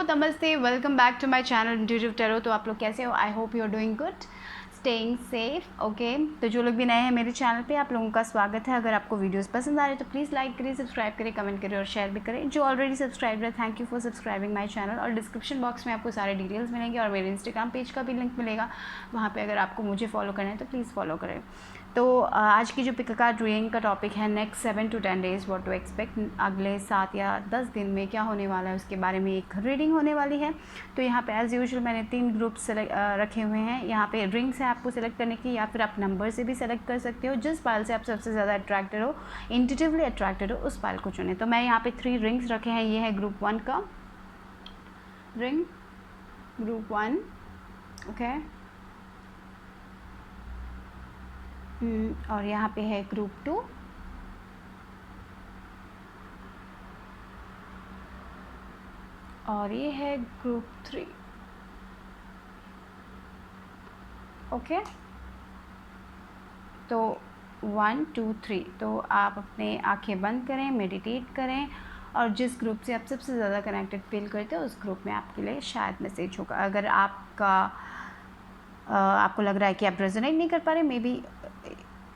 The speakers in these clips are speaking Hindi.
नमस्ते, welcome back to my channel intuitive tarot. तो आप लोग कैसे हो? I hope you are doing good, staying safe. Okay, तो जो लोग भी नए हैं मेरे चैनल पे, आप लोगों का स्वागत है। अगर आपको वीडियोस पसंद आ रहे हैं तो प्लीज़ लाइक करिए, सब्सक्राइब करिए, कमेंट करिए और शेयर भी करें। जो ऑलरेडी सब्सक्राइब है, thank you for subscribing my channel. और डिस्क्रिप्शन बॉक्स में आपको सारे डिटेल्स मिलेंगे और मेरे इंस्टाग्राम पेज का भी लिंक मिलेगा। वहाँ पर अगर आपको मुझे फॉलो करना है तो प्लीज़ फॉलो करें। तो आज की जो पिक कार्ड रीडिंग का टॉपिक है, next 7 to 10 days what to expect. अगले 7 या 10 दिन में क्या होने वाला है उसके बारे में एक रीडिंग होने वाली है। तो यहाँ पे एज़ यूजुअल मैंने 3 ग्रुप रखे हुए हैं। यहाँ पे रिंग्स है आपको सेलेक्ट करने की, या फिर आप नंबर से भी सेलेक्ट कर सकते हो। जिस पायल से आप सबसे ज़्यादा अट्रैक्टेड हो, इंट्यूटिवली अट्रैक्टेड हो, उस पायल को चुने। तो मैं यहाँ पे 3 रिंग्स रखे हैं। ये है ग्रुप 1 का रिंग, ग्रुप 1, ओके। और यहाँ पे है ग्रुप 2, और ये है ग्रुप 3, ओके। तो 1 2 3। तो आप अपने आंखें बंद करें, मेडिटेट करें, और जिस ग्रुप से आप सबसे ज़्यादा कनेक्टेड फील करते हो उस ग्रुप में आपके लिए शायद मैसेज होगा। अगर आपको लग रहा है कि आप रेजोनेट नहीं कर पा रहे, maybe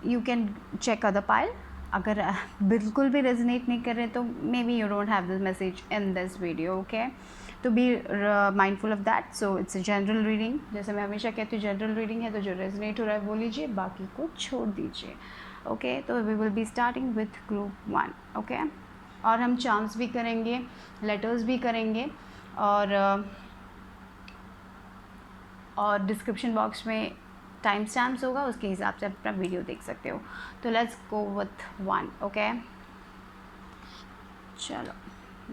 you can check other pile. अगर बिल्कुल भी रेजोनेट नहीं कर रहे तो maybe you don't have this message in this video, okay. तो be mindful of that. So it's a general reading. जैसे मैं हमेशा कहती हूँ, जनरल रीडिंग है तो जो रेजोनेट हो रहा है वो लीजिए, बाकी को छोड़ दीजिए, ओके। तो we will be starting with group 1, okay. और हम चार्म्स भी करेंगे, लेटर्स भी करेंगे, और डिस्क्रिप्शन बॉक्स में टाइम स्टैम्प्स होगा, उसके हिसाब से अपना वीडियो देख सकते हो। तो लेट्स गो विथ 1, ओके। चलो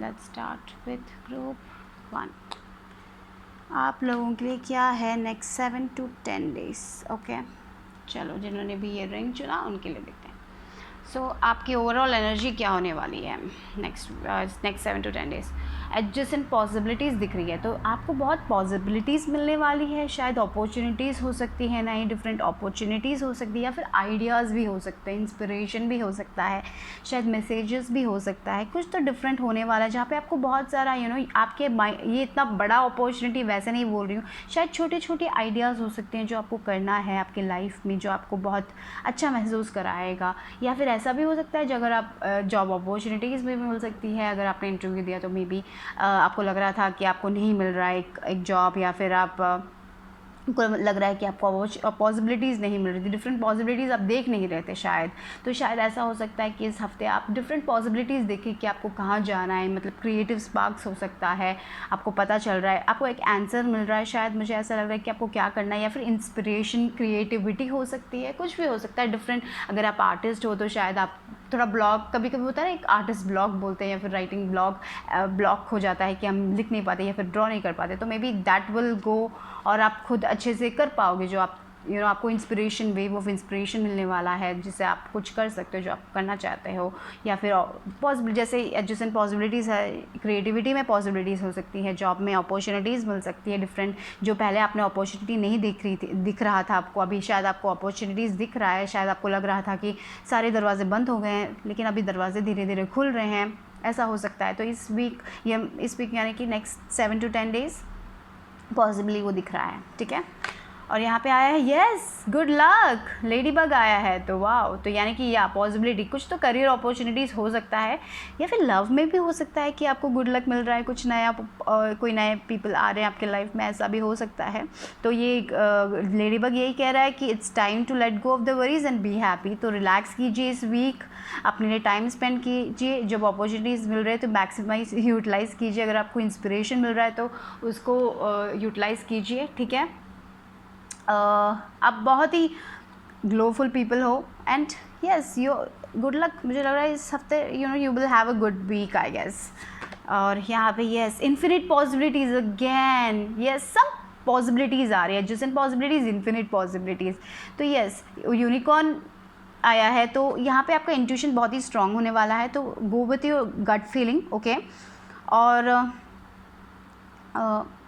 लेट्स स्टार्ट विथ ग्रुप 1। आप लोगों के लिए क्या है नेक्स्ट 7 to 10 डेज़, ओके। चलो, जिन्होंने भी ये रिंग चुना उनके लिए देखते हैं। सो आपकी ओवरऑल एनर्जी क्या होने वाली है next 7 to 10 days. Adjacent possibilities दिख रही है, तो आपको बहुत पॉसिबिलिटीज़ मिलने वाली है। शायद अपॉर्चुनिटीज़ हो सकती है, नई डिफरेंट अपॉर्चुनिटीज़ हो सकती है, या फिर आइडियाज़ भी हो सकते हैं, इंस्पिरेशन भी हो सकता है, शायद मैसेजेस भी हो सकता है। कुछ तो डिफरेंट होने वाला है जहाँ पे आपको बहुत सारा आपके ये इतना बड़ा अपॉर्चुनिटी वैसे नहीं बोल रही हूँ, शायद छोटे छोटे आइडियाज़ हो सकते हैं जो आपको करना है आपके लाइफ में, जो आपको बहुत अच्छा महसूस कराएगा। या फिर ऐसा भी हो सकता है जो अगर आप जॉब अपॉर्चुनिटीज़ में भी मिल सकती है। अगर आपने इंटरव्यू दिया तो मे बी आपको लग रहा था कि आपको नहीं मिल रहा है एक जॉब, या फिर को लग रहा है कि आपको पॉसिबिलिटीज़ नहीं मिल रही थी, डिफरेंट पॉसिबिलिटीज़ आप देख नहीं रहे थे शायद। तो शायद ऐसा हो सकता है कि इस हफ्ते आप डिफरेंट पॉसिबिलिटीज़ देखें कि आपको कहाँ जाना है। मतलब क्रिएटिव स्पार्क्स हो सकता है, आपको पता चल रहा है, आपको एक आंसर मिल रहा है। शायद मुझे ऐसा लग रहा है कि आपको क्या करना है, या फिर इंस्पिरेशन, क्रिएटिविटी हो सकती है, कुछ भी हो सकता है डिफरेंट। अगर आप आर्टिस्ट हो तो शायद आप थोड़ा ब्लॉक, कभी कभी होता है ना, एक आर्टिस्ट ब्लॉक बोलते हैं, या फिर राइटिंग ब्लॉक हो जाता है कि हम लिख नहीं पाते या फिर ड्रॉ नहीं कर पाते। तो may be that will go, और आप खुद अच्छे से कर पाओगे। जो आप आपको इंस्पिरेशन, वेव ऑफ इंस्पिरेशन मिलने वाला है, जिससे आप कुछ कर सकते हो जो आप करना चाहते हो। या फिर पॉसिबल, जैसे एडजस्टेंट पॉसिबिलिटीज़ है, क्रिएटिविटी में पॉसिबिलिटीज़ हो सकती है, जॉब में अपॉर्चुनिटीज़ मिल सकती है डिफरेंट। जो पहले आपने अपॉर्चुनिटी नहीं दिख रहा था आपको, अभी शायद आपको अपॉर्चुनिटीज़ दिख रहा है। शायद आपको लग रहा था कि सारे दरवाजे बंद हो गए हैं, लेकिन अभी दरवाजे धीरे धीरे खुल रहे हैं, ऐसा हो सकता है। तो इस वीक यानी कि नेक्स्ट 7 to 10 डेज़ पॉसिबली वो दिख रहा है, ठीक है। और यहाँ पे आया है yes, good luck, lady bug आया है, तो वाओ। तो यानी कि या पॉसिबिलिटी, कुछ तो करियर अपॉर्चुनिटीज़ हो सकता है, या फिर लव में भी हो सकता है कि आपको गुड लक मिल रहा है, कुछ नया, कोई नए पीपल आ रहे हैं आपके लाइफ में, ऐसा भी हो सकता है। तो ये लेडी बग यही कह रहा है कि it's time to let go of the worries and be happy. तो रिलैक्स कीजिए इस वीक, अपने लिए टाइम स्पेंड कीजिए। जब अपॉर्चुनिटीज़ मिल रहे हैं तो मैक्सिमाइज यूटिलाइज़ कीजिए। अगर आपको इंस्पिरेशन मिल रहा है तो उसको यूटिलाइज़ कीजिए, ठीक है। आप बहुत ही ग्लोफुल पीपल हो, and yes you good luck. मुझे लग रहा है इस हफ्ते you will have a good week, I guess. और यहाँ पे yes, infinite possibilities again, yes, सब पॉसिबिलिटीज़ आ रही है, जिस इन पॉसिबिलिटीज़, इन्फिनिट पॉसिबिलिटीज़। तो यस, यूनिकॉर्न आया है, तो यहाँ पे आपका इंट्यूशन बहुत ही स्ट्रांग होने वाला है। तो go with your gut feeling, okay. और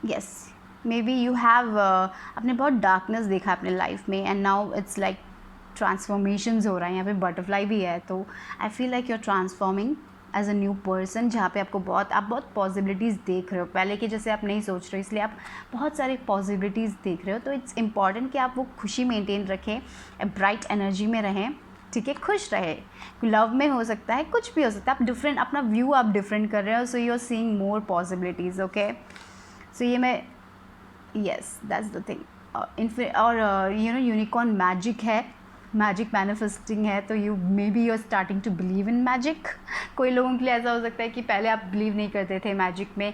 yes, maybe you have आपने बहुत डार्कनेस देखा अपने लाइफ में, and now it's like transformations हो रहा है। यहाँ पे बटरफ्लाई भी है, तो I feel like you are transforming as a new person, जहाँ पे आपको आप बहुत पॉसिबिलिटीज़ देख रहे हो, पहले के जैसे आप नहीं सोच रहे हो, इसलिए आप बहुत सारी पॉसिबिलिटीज़ देख रहे हो। तो इट्स इम्पॉर्टेंट कि आप वो खुशी मेंटेन रखें, ब्राइट एनर्जी में रहें, ठीक है, खुश रहे। लव में हो सकता है, कुछ भी हो सकता है, आप डिफरेंट, अपना व्यू आप डिफरेंट कर रहे हो, so you are seeing more possibilities. Okay, so ये मैं, यस दैट्स द थिंग। और यू नो यूनिकॉर्न मैजिक है, मैजिक मैनिफेस्टिंग है, तो you maybe you are starting to believe in magic. कोई लोगों के लिए ऐसा हो सकता है कि पहले आप बिलीव नहीं करते थे मैजिक में।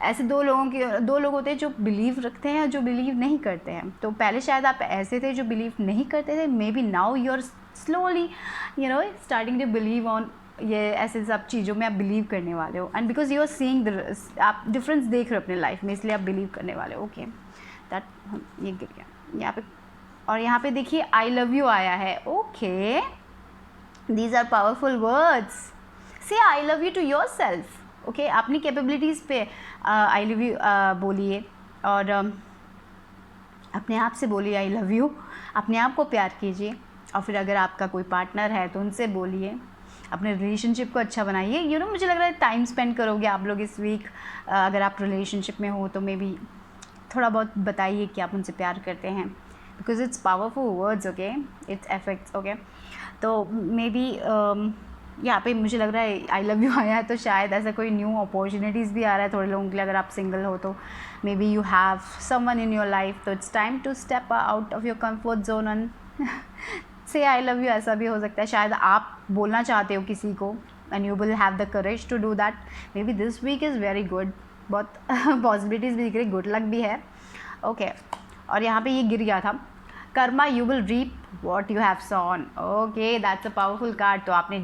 ऐसे दो लोग होते हैं, जो बिलीव रखते हैं और जो बिलीव नहीं करते हैं। तो पहले शायद आप ऐसे थे जो बिलीव नहीं करते थे, maybe now you are slowly you know starting to believe on ये ऐसे सब चीज़ों में आप बिलीव करने वाले हो। And because you are seeing आप डिफरेंस देख रहे हो अपने लाइफ में, इसलिए आप बिलीव करने वाले हो। ओके, दैट ये गिर गया यहाँ पे। और यहाँ पे देखिए आई लव यू आया है। Okay, these are powerful words. Say I love you to yourself. Okay, अपनी कैपेबिलिटीज़ पे आई लव यू बोलिए, और अपने आप से बोलिए आई लव यू, अपने आप को प्यार कीजिए। और फिर अगर आपका कोई पार्टनर है तो उनसे बोलिए, अपने रिलेशनशिप को अच्छा बनाइए। यू नो मुझे लग रहा है टाइम स्पेंड करोगे आप लोग इस वीक। अगर आप रिलेशनशिप में हो तो मे बी थोड़ा बहुत बताइए कि आप उनसे प्यार करते हैं, because it's powerful words. Okay, it's effects. Okay, तो मे बी यहाँ पे मुझे लग रहा है आई लव यू आया है, तो शायद ऐसा कोई न्यू अपॉर्चुनिटीज़ भी आ रहा है थोड़े लोगों के लिए। अगर आप सिंगल हो तो maybe you have someone in your life, तो it's time to step out of your comfort zone and say I love you. ऐसा भी हो सकता है, शायद आप बोलना चाहते हो किसी को and you will have the courage to do that. Maybe this week is very good, बहुत पॉसिबिलिटीज़ भी दिख रही, गुड लक भी है। ओके, और यहाँ पे ये गिर गया था, karma you will reap what you have sown. Okay, that's a powerful card. तो आपने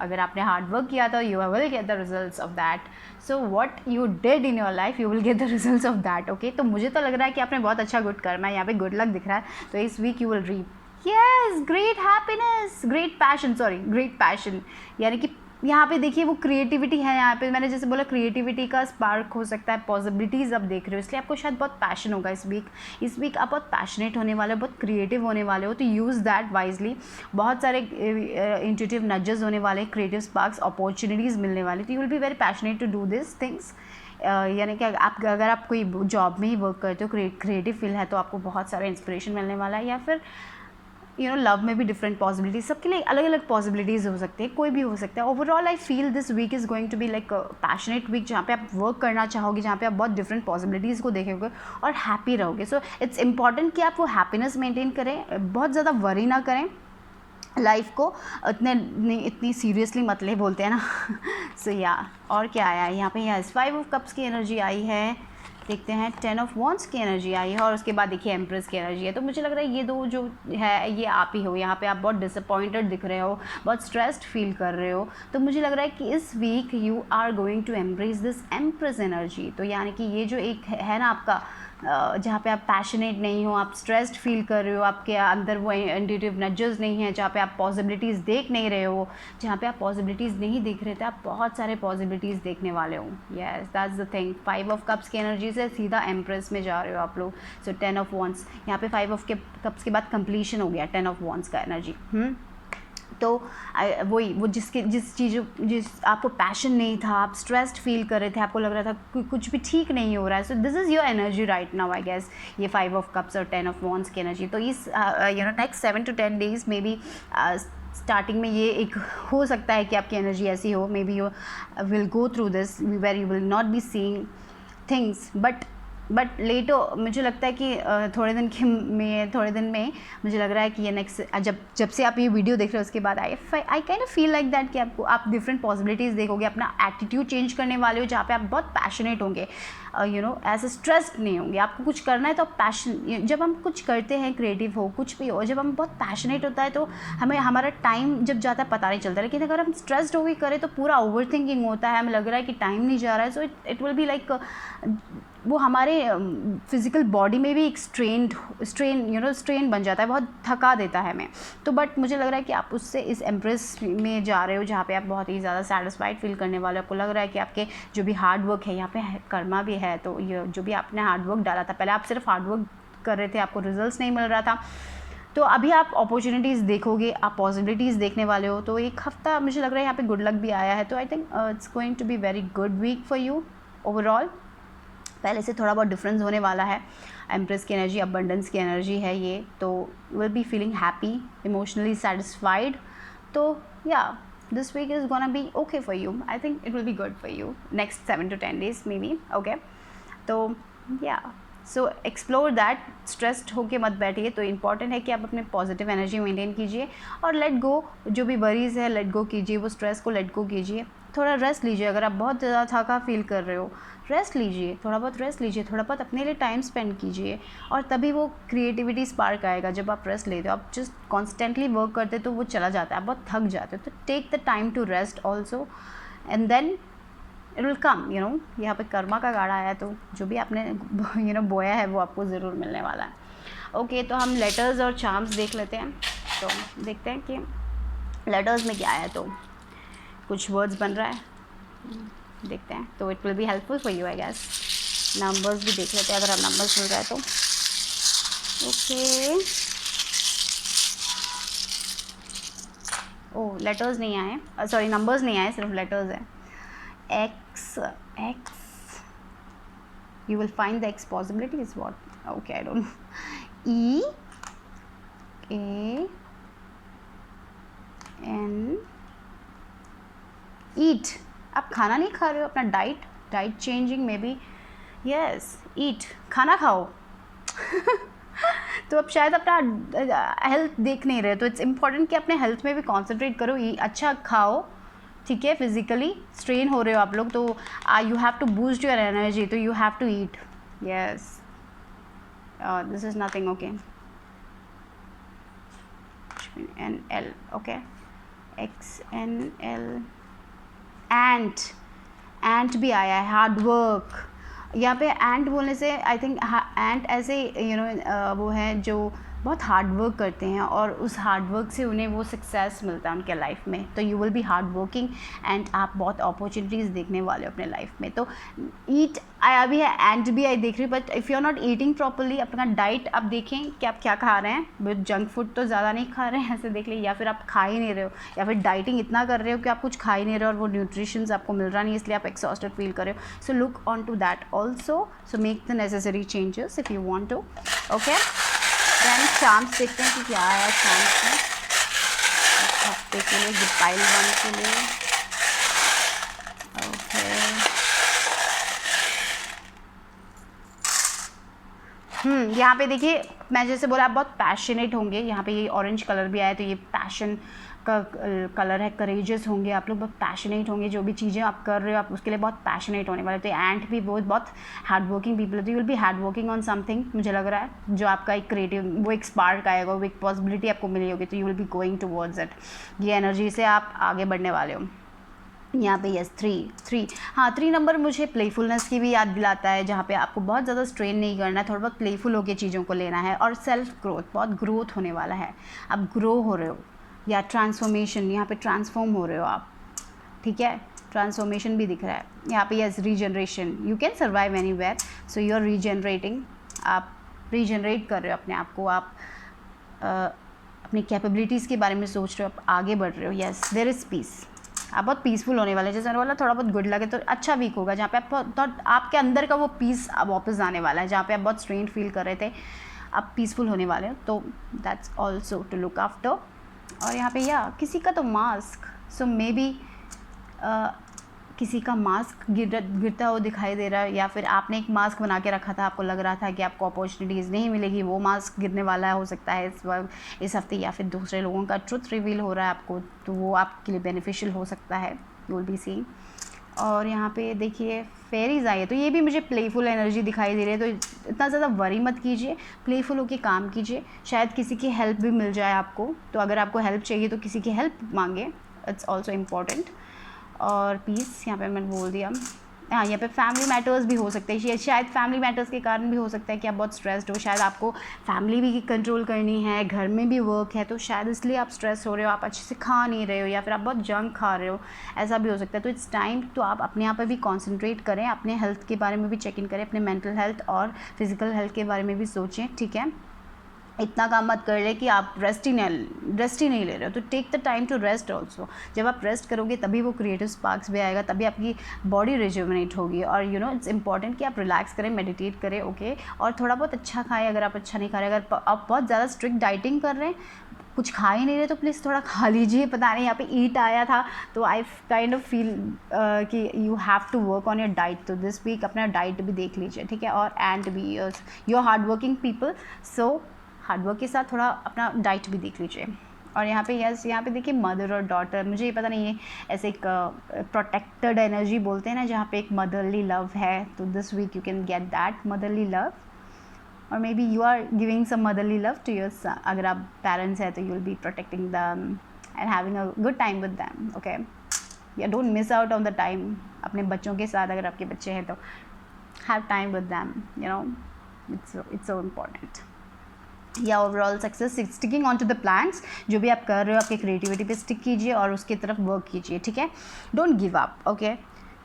अगर आपने हार्ड वर्क किया था, you will get the results of that. So what you did in your life, you will get the results of that. Okay, तो मुझे तो लग रहा है कि आपने बहुत अच्छा गुड कर्मा है, यहाँ पे गुड लक दिख रहा है। तो इस week you will reap yes great happiness, great passion, sorry great passion, यानी कि यहाँ पे देखिए वो क्रिएटिविटी है। यहाँ पे मैंने जैसे बोला क्रिएटिविटी का स्पार्क हो सकता है, पॉसिबिलिटीज़ आप देख रहे हो, इसलिए आपको शायद बहुत पैशन होगा इस वीक आप बहुत पैशनेट होने वाले हो, बहुत क्रिएटिव होने वाले हो। तो यूज़ दैट वाइजली। बहुत सारे इंट्यूटिव नजेस होने वाले, क्रिएटिव स्पार्क्स, अपॉर्चुनिटीज़ मिलने वाली। तो you will be very passionate to do this things. यानी कि अगर आप कोई जॉब में ही वर्क करते हो, क्रिएटिव फील्ड है, तो आपको बहुत सारा इंस्पिरेशन मिलने वाला है। या फिर यू नो लव में भी डिफरेंट पॉसिबिलिटीज, सबके लिए अलग अलग पॉसिबिलिटीज़ हो सकती है, कोई भी हो सकता है। Overall I feel this week is going to be like passionate week, जहाँ पे आप वर्क करना चाहोगे, जहाँ पे आप बहुत डिफरेंट पॉसिबिलिटीज़ को देखोगे और हैप्पी रहोगे। सो इट्स इंपॉर्टेंट कि आप वो हैप्पीनेस मेंटेन करें, बहुत ज़्यादा वरी ना करें लाइफ को, इतनी सीरियसली मत ले, बोलते हैं ना। सो या और क्या आया है यहाँ पे, यस 5 ऑफ कप्स की एनर्जी आई है। देखते हैं 10 ऑफ वॉन्ड्स की एनर्जी आई है, और उसके बाद देखिए एम्प्रेस की एनर्जी है। तो मुझे लग रहा है ये दो जो है ये आप ही हो। यहाँ पे आप बहुत डिसअपॉइंटेड दिख रहे हो, बहुत स्ट्रेस्ड फील कर रहे हो। तो मुझे लग रहा है कि इस week you are going to embrace this empress energy. तो यानी कि ये जो एक है ना आपका, जहाँ पे आप पैशनेट नहीं हो, आप स्ट्रेस्ड फील कर रहे हो, आपके अंदर वो इंट्यूटिव नजेस नहीं है, जहाँ पे आप पॉसिबिलिटीज़ देख नहीं रहे हो, जहाँ पे आप पॉसिबिलिटीज़ नहीं देख रहे थे, आप बहुत सारे पॉसिबिलिटीज़ देखने वाले हो। Yes that's the thing. 5 of cups की एनर्जी से सीधा एम्प्रेस में जा रहे हो आप लोग। सो 10 ऑफ वॉन्ड्स, यहाँ पे 5 ऑफ कप्स के बाद कंप्लीशन हो गया 10 ऑफ वॉन्ड्स का एनर्जी। तो वो जिस आपको पैशन नहीं था, आप स्ट्रेस्ड फील कर रहे थे, आपको लग रहा था कि कुछ भी ठीक नहीं हो रहा है। So this is your energy right now I guess, ये 5 ऑफ कप्स और 10 ऑफ वॉन्ड्स की एनर्जी। तो इस you know next 7 to 10 days में भी स्टार्टिंग में ये एक हो सकता है कि आपकी एनर्जी ऐसी हो, maybe you will go through this where you will not be seeing things, but later मुझे लगता है कि थोड़े दिन में मुझे लग रहा है कि ये नेक्स्ट जब से आप ये वीडियो देख रहे हो उसके बाद आई kind of feel like that कि आप डिफरेंट पॉसिबिलिटीज़ देखोगे, अपना एटीट्यूड चेंज करने वाले हो, जहाँ पे आप बहुत पैशनेट होंगे, यू नो ऐसे स्ट्रेस्ड नहीं होंगे। आपको कुछ करना है तो पैशन, जब हम कुछ करते हैं, क्रिएटिव हो कुछ भी हो, जब हम बहुत पैशनेट होता है तो हमें हमारा टाइम जब जाता है पता नहीं चलता। लेकिन अगर हम स्ट्रेस्ड होकर करें तो पूरा ओवर थिंकिंग होता है, हमें लग रहा है कि टाइम नहीं जा रहा है। So it will be like वो हमारे फिज़िकल बॉडी में भी एक स्ट्रेन बन जाता है, बहुत थका देता है हमें। तो बट मुझे लग रहा है कि आप उससे इस एम्प्रेस में जा रहे हो, जहाँ पे आप बहुत ही ज़्यादा सेटिस्फाइड फील करने वाले हो। आपको लग रहा है कि आपके जो भी हार्ड वर्क है, यहाँ पे कर्मा भी है, तो ये जो भी आपने हार्ड वर्क डाला था, पहले आप सिर्फ हार्ड वर्क कर रहे थे, आपको रिजल्ट्स नहीं मिल रहा था, तो अभी आप अपॉर्चुनिटीज़ देखोगे, आप पॉसिबिलिटीज़ देखने वाले हो। तो एक हफ़्ता मुझे लग रहा है यहाँ पे गुड लक भी आया है, तो I think it's going to be very good week for you overall. पहले से थोड़ा बहुत डिफरेंस होने वाला है। एम्प्रेस की एनर्जी, अबंडेंस की एनर्जी है ये, तो you will be feeling happy, emotionally satisfied. तो या this week is gonna be okay for you, I think it will be good for you next 7 to 10 days maybe, okay. तो या सो एक्सप्लोर दैट, स्ट्रेस्ड होके मत बैठिए। तो इम्पॉर्टेंट है कि आप अपने पॉजिटिव एनर्जी मेंटेन कीजिए और लेट गो, जो भी वरीज है लेट गो कीजिए, वो स्ट्रेस को लेट गो कीजिए। थोड़ा रेस्ट लीजिए, अगर आप बहुत ज़्यादा थका फील कर रहे हो रेस्ट लीजिए, थोड़ा बहुत रेस्ट लीजिए, थोड़ा बहुत अपने लिए टाइम स्पेंड कीजिए, और तभी वो क्रिएटिविटी स्पार्क आएगा जब आप रेस्ट लेते हो। आप जस्ट कॉन्स्टेंटली वर्क करते तो वो चला जाता है, आप बहुत थक जाते हो। तो take the time to rest also and then it will come, you know. यहाँ पे कर्मा का गाड़ा आया, तो जो भी आपने यू नो बोया है वो आपको ज़रूर मिलने वाला है। ओके, तो हम लेटर्स और चार्म्स देख लेते हैं। तो देखते हैं कि लेटर्स में क्या आया। तो कुछ वर्ड्स बन रहा है, देखते हैं। तो it will be helpful for you I guess. Numbers भी देख लेते हैं, अगर आप नंबर्स मिल रहा है तो। ओके, ओह लेटर्स नहीं आए, सॉरी नंबर्स नहीं आए, सिर्फ लेटर्स है। X, you will find the X possibility is what? Okay, I don't know. E, A, N, eat. आप खाना नहीं खा रहे हो, अपना diet changing maybe, yes eat, खाना खाओ। तो अब शायद अपना हेल्थ देख नहीं रहे, तो इट्स इम्पॉर्टेंट कि अपने हेल्थ में भी कॉन्सेंट्रेट करो, अच्छा खाओ, ठीक है। फिजिकली स्ट्रेन हो रहे हो आप लोग, तो you have to boost your energy, तो you have to eat, yes. This is nothing, okay. NL, okay. XNL, ant भी आया है, हार्ड वर्क। यहाँ पे एंट बोलने से आई थिंक एंट ऐसे यू नो वो है जो बहुत हार्ड वर्क करते हैं और उस हार्ड वर्क से उन्हें वो सक्सेस मिलता है उनके लाइफ में। तो you will B hard working and आप बहुत अपॉर्चुनिटीज़ देखने वाले हो अपने लाइफ में। तो ईट आया भी है, एंड भी आई देख रही हूँ, but if you are not eating properly, अपना डाइट आप देखें कि आप क्या खा रहे हैं। जंक फूड तो ज़्यादा नहीं खा रहे हैं ऐसे देख लीजिए, या फिर आप खा ही नहीं रहे हो, या फिर डाइटिंग इतना कर रहे हो कि आप कुछ खा ही नहीं रहे हो और वो न्यूट्रिशंस आपको मिल रहा नहीं, इसलिए आप एक्सॉस्टेड फील कर रहे हो। So look on to that also, so make the necessary changes if you want to, okay. Then charms देखते हैं कि क्या आया चार्म्स में इस हफ्ते के लिए, गुड पाइल 1 के लिए, ओके। यहाँ पे देखिए, मैं जैसे बोला आप बहुत पैशनेट होंगे, यहाँ पे ये ऑरेंज कलर भी आया, तो ये पैशन का कलर है, करेजियस होंगे आप लोग, बहुत पैशनेट होंगे, जो भी चीज़ें आप कर रहे हो आप उसके लिए बहुत पैशनेट होने वाले। तो एंट भी बहुत हार्ड वर्किंग पीपल है, तो you will B hard working on something, मुझे लग रहा है जो आपका एक क्रिएटिव वो एक स्पार्क आएगा, वो एक पॉसिबिलिटी आपको मिली होगी, तो you will be going towards it, ये एनर्जी से आप आगे बढ़ने वाले हो। यहाँ पे यस 3 हाँ 3 नंबर मुझे प्लेफुलनेस की भी याद दिलाता है, जहाँ पे आपको बहुत ज़्यादा स्ट्रेन नहीं करना है, थोड़ा बहुत प्लेफुल होकर चीज़ों को लेना है, और सेल्फ ग्रोथ, बहुत ग्रोथ होने वाला है, आप ग्रो हो रहे हो, या ट्रांसफॉर्मेशन, यहाँ पे ट्रांसफॉर्म हो रहे हो आप, ठीक है। ट्रांसफॉर्मेशन भी दिख रहा है यहाँ पे, yes regeneration, you can survive anywhere, so you are regenerating, आप रीजनरेट कर रहे हो अपने आप को, आप अपनी कैपेबिलिटीज़ के बारे में सोच रहे हो, आप आगे बढ़ रहे हो, यस देयर इज़ पीस, आप बहुत पीसफुल होने वाले हैं। जैसे मैंने बोला थोड़ा बहुत गुड लगे तो अच्छा वीक होगा, जहाँ पे आप तो आपके अंदर का वो पीस अब वापस आने वाला है, जहाँ पे आप बहुत स्ट्रेन फील कर रहे थे आप पीसफुल होने वाले हो, तो that's also to look after. और यहाँ पे या किसी का तो मास्क, सो मे बी किसी का मास्क गिरता हुआ दिखाई दे रहा है, या फिर आपने एक मास्क बना के रखा था, आपको लग रहा था कि आपको अपॉर्चुनिटीज़ नहीं मिलेगी, वो मास्क गिरने वाला हो सकता है इस हफ्ते, या फिर दूसरे लोगों का ट्रुथ रिवील हो रहा है आपको, तो वो आपके लिए बेनिफिशियल हो सकता है, यू विल बी सीइंग। और यहाँ पे देखिए फेरीज आई है, तो ये भी मुझे प्लेफुल एनर्जी दिखाई दे रही है, तो इतना ज़्यादा वरी मत कीजिए, प्लेफुल होकर काम कीजिए, शायद किसी की हेल्प भी मिल जाए आपको, तो अगर आपको हेल्प चाहिए तो किसी की हेल्प मांगे, इट्स ऑल्सो इम्पॉर्टेंट। और पीस यहाँ पे मैंने बोल दिया, हाँ यहाँ पे फैमिली मैटर्स भी हो सकते हैं, शायद फैमिली मैटर्स के कारण भी हो सकता है कि आप बहुत स्ट्रेस्ड हो, शायद आपको फैमिली भी कंट्रोल करनी है, घर में भी वर्क है, तो शायद इसलिए आप स्ट्रेस हो रहे हो, आप अच्छे से खा नहीं रहे हो, या फिर आप बहुत जंक खा रहे हो, ऐसा भी हो सकता है। तो इट्स टाइम तो आप अपने यहाँ पर भी कॉन्सेंट्रेट करें, अपने हेल्थ के बारे में भी चेक इन करें, अपने मेंटल हेल्थ और फिजिकल हेल्थ के बारे में भी सोचें, ठीक है। इतना काम मत कर ले कि आप रेस्ट ही नहीं ले रहे हो। तो take the time to rest also. जब आप रेस्ट करोगे तभी वो क्रिएटिव स्पार्क्स भी आएगा, तभी आपकी बॉडी रिजुवनेट होगी। और यू नो इट्स इंपॉर्टेंट कि आप रिलैक्स करें, मेडिटेट करें, ओके। और थोड़ा बहुत अच्छा खाएं। अगर आप अच्छा नहीं खा रहे, अगर आप बहुत ज़्यादा स्ट्रिक्ट डाइटिंग कर रहे हैं, कुछ खा ही नहीं रहे, तो प्लीज़ थोड़ा खा लीजिए। पता नहीं यहाँ पे ईट आया था, तो आई काइंड ऑफ फील कि you have to work on your diet. तो दिस वीक अपना डाइट भी देख लीजिए, ठीक है। और and be your hard working people, so hard work के साथ थोड़ा अपना डाइट भी देख लीजिए। और यहाँ पे यहाँ पे देखिए मदर और डॉटर, मुझे ये पता नहीं है, ऐसे एक प्रोटेक्टेड एनर्जी बोलते हैं ना, जहाँ पे एक मदरली लव है। तो this week you can get that motherly love, और maybe you are giving some motherly love to your son. अगर आप पेरेंट्स हैं तो you will be protecting them and having a good time with them, okay. या don't miss out on the time अपने बच्चों के साथ। अगर आपके बच्चे हैं तो have time with them, you know, it's so important. या overall success, sticking on to the plans. जो भी आप कर रहे हो आपकी क्रिएटिविटी पे स्टिक कीजिए और उसकी तरफ वर्क कीजिए, ठीक है। Don't give up, okay.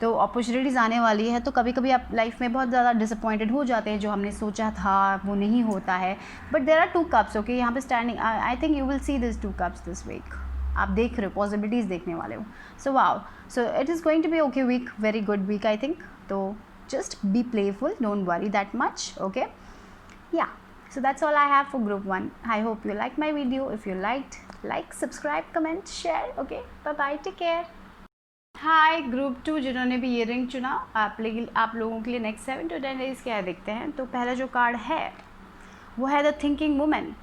तो अपॉर्चुनिटीज़ आने वाली है, तो कभी कभी आप लाइफ में बहुत ज़्यादा डिसअपॉइंटेड हो जाते हैं, जो हमने सोचा था वो नहीं होता है। But there are 2 cups, okay. यहाँ पे standing, I think you will see this 2 cups this week. आप देख रहे हो, पॉसिबिलिटीज़ देखने वाले हो। So wow, so it is going to be okay week, very good week I think. तो just be playful, don't worry that much, okay. या so that's all I have for group 1. I hope you liked my video. If you liked, like, subscribe, comment, share, okay, bye bye, take care. Hi group 2 जिन्होंने भी ये रिंग चुना, आप लोगों के लिए नेक्स्ट 7 to 10 डेज क्या है देखते हैं। तो पहला जो कार्ड है वो है द थिंकिंग वुमेन।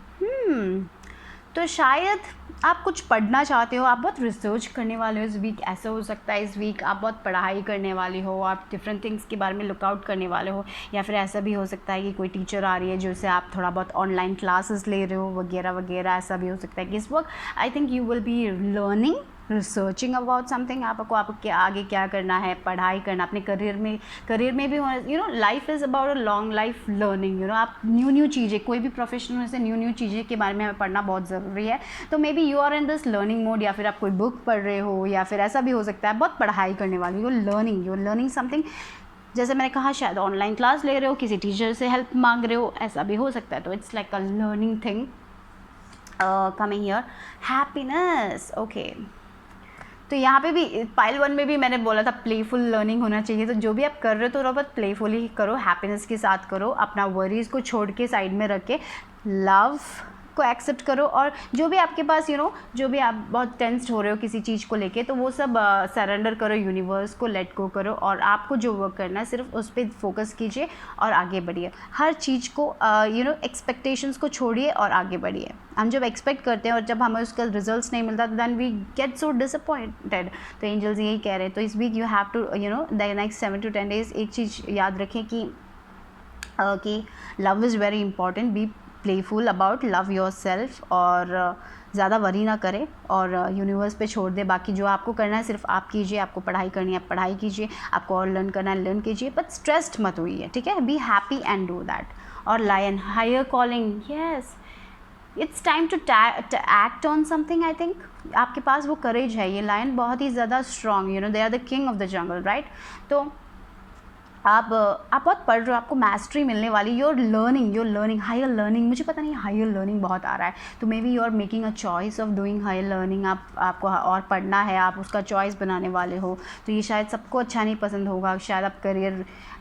तो शायद आप कुछ पढ़ना चाहते हो, आप बहुत रिसर्च करने वाले हो इस वीक। ऐसा हो सकता है इस वीक आप बहुत पढ़ाई करने वाली हो, आप डिफरेंट थिंग्स के बारे में लुकआउट करने वाले हो। या फिर ऐसा भी हो सकता है कि कोई टीचर आ रही है जिससे आप थोड़ा बहुत ऑनलाइन क्लासेस ले रहे हो वगैरह वगैरह। ऐसा भी हो सकता है कि इस वक्त आई think you will be learning, researching about something. आपको आगे क्या करना है, पढ़ाई करना, अपने करियर में भी होना, you know life is about a long life learning. You know आप न्यू चीज़ें, कोई भी प्रोफेशन में से न्यू चीज़ें के बारे में हमें पढ़ना बहुत ज़रूरी है। तो maybe you are in this learning mode, या फिर आप कोई बुक पढ़ रहे हो, या फिर ऐसा भी हो सकता है बहुत पढ़ाई करने वाली हो, यू लर्निंग समथिंग। जैसे मैंने कहा, शायद ऑनलाइन क्लास ले रहे हो, किसी टीचर से हेल्प मांग रहे हो, ऐसा भी हो सकता है। तो it's like a learning thing coming here. Happiness, okay. तो यहाँ पे भी पाइल 1 में भी मैंने बोला था प्लेफुल लर्निंग होना चाहिए। तो जो भी आप कर रहे हो तो बहुत प्लेफुल ही करो, हैप्पीनेस के साथ करो, अपना वरीज़ को छोड़ के साइड में रख के लव को एक्सेप्ट करो। और जो भी आपके पास जो भी आप बहुत टेंस्ड हो रहे हो किसी चीज़ को लेके, तो वो सब सरेंडर करो, यूनिवर्स को लेट गो करो। और आपको जो वर्क करना है सिर्फ उस पर फोकस कीजिए और आगे बढ़िए। हर चीज़ को एक्सपेक्टेशंस को छोड़िए और आगे बढ़िए। हम जब एक्सपेक्ट करते हैं और जब हमें उसका रिजल्ट्स नहीं मिलता, then we get so disappointed. तो एंजल्स यही कह रहे हैं। तो इस week you have to the next 7 to 10 days एक चीज़ याद रखें कि love is very important. Be playful about love yourself, और ज़्यादा वरी ना करें और यूनिवर्स पे छोड़ दे। बाकी जो आपको करना है सिर्फ आप कीजिए। आपको पढ़ाई करनी है, आप पढ़ाई कीजिए। आपको और लर्न करना है, लर्न कीजिए, बट स्ट्रेस्ड मत होइए, ठीक है। Be happy and do that. और lion, higher calling, yes, it's time to act on something. I think आपके पास वो करेज है। ये लायन बहुत ही ज़्यादा strong, they are the king of the jungle, right. तो आप बहुत पढ़ रहे हो, आपको मास्टरी मिलने वाली। Your learning higher learning. मुझे पता नहीं हायर लर्निंग बहुत आ रहा है, तो maybe you are making a choice of doing higher learning. आपको और पढ़ना है, आप उसका चॉइस बनाने वाले हो। तो ये शायद सबको अच्छा नहीं पसंद होगा। शायद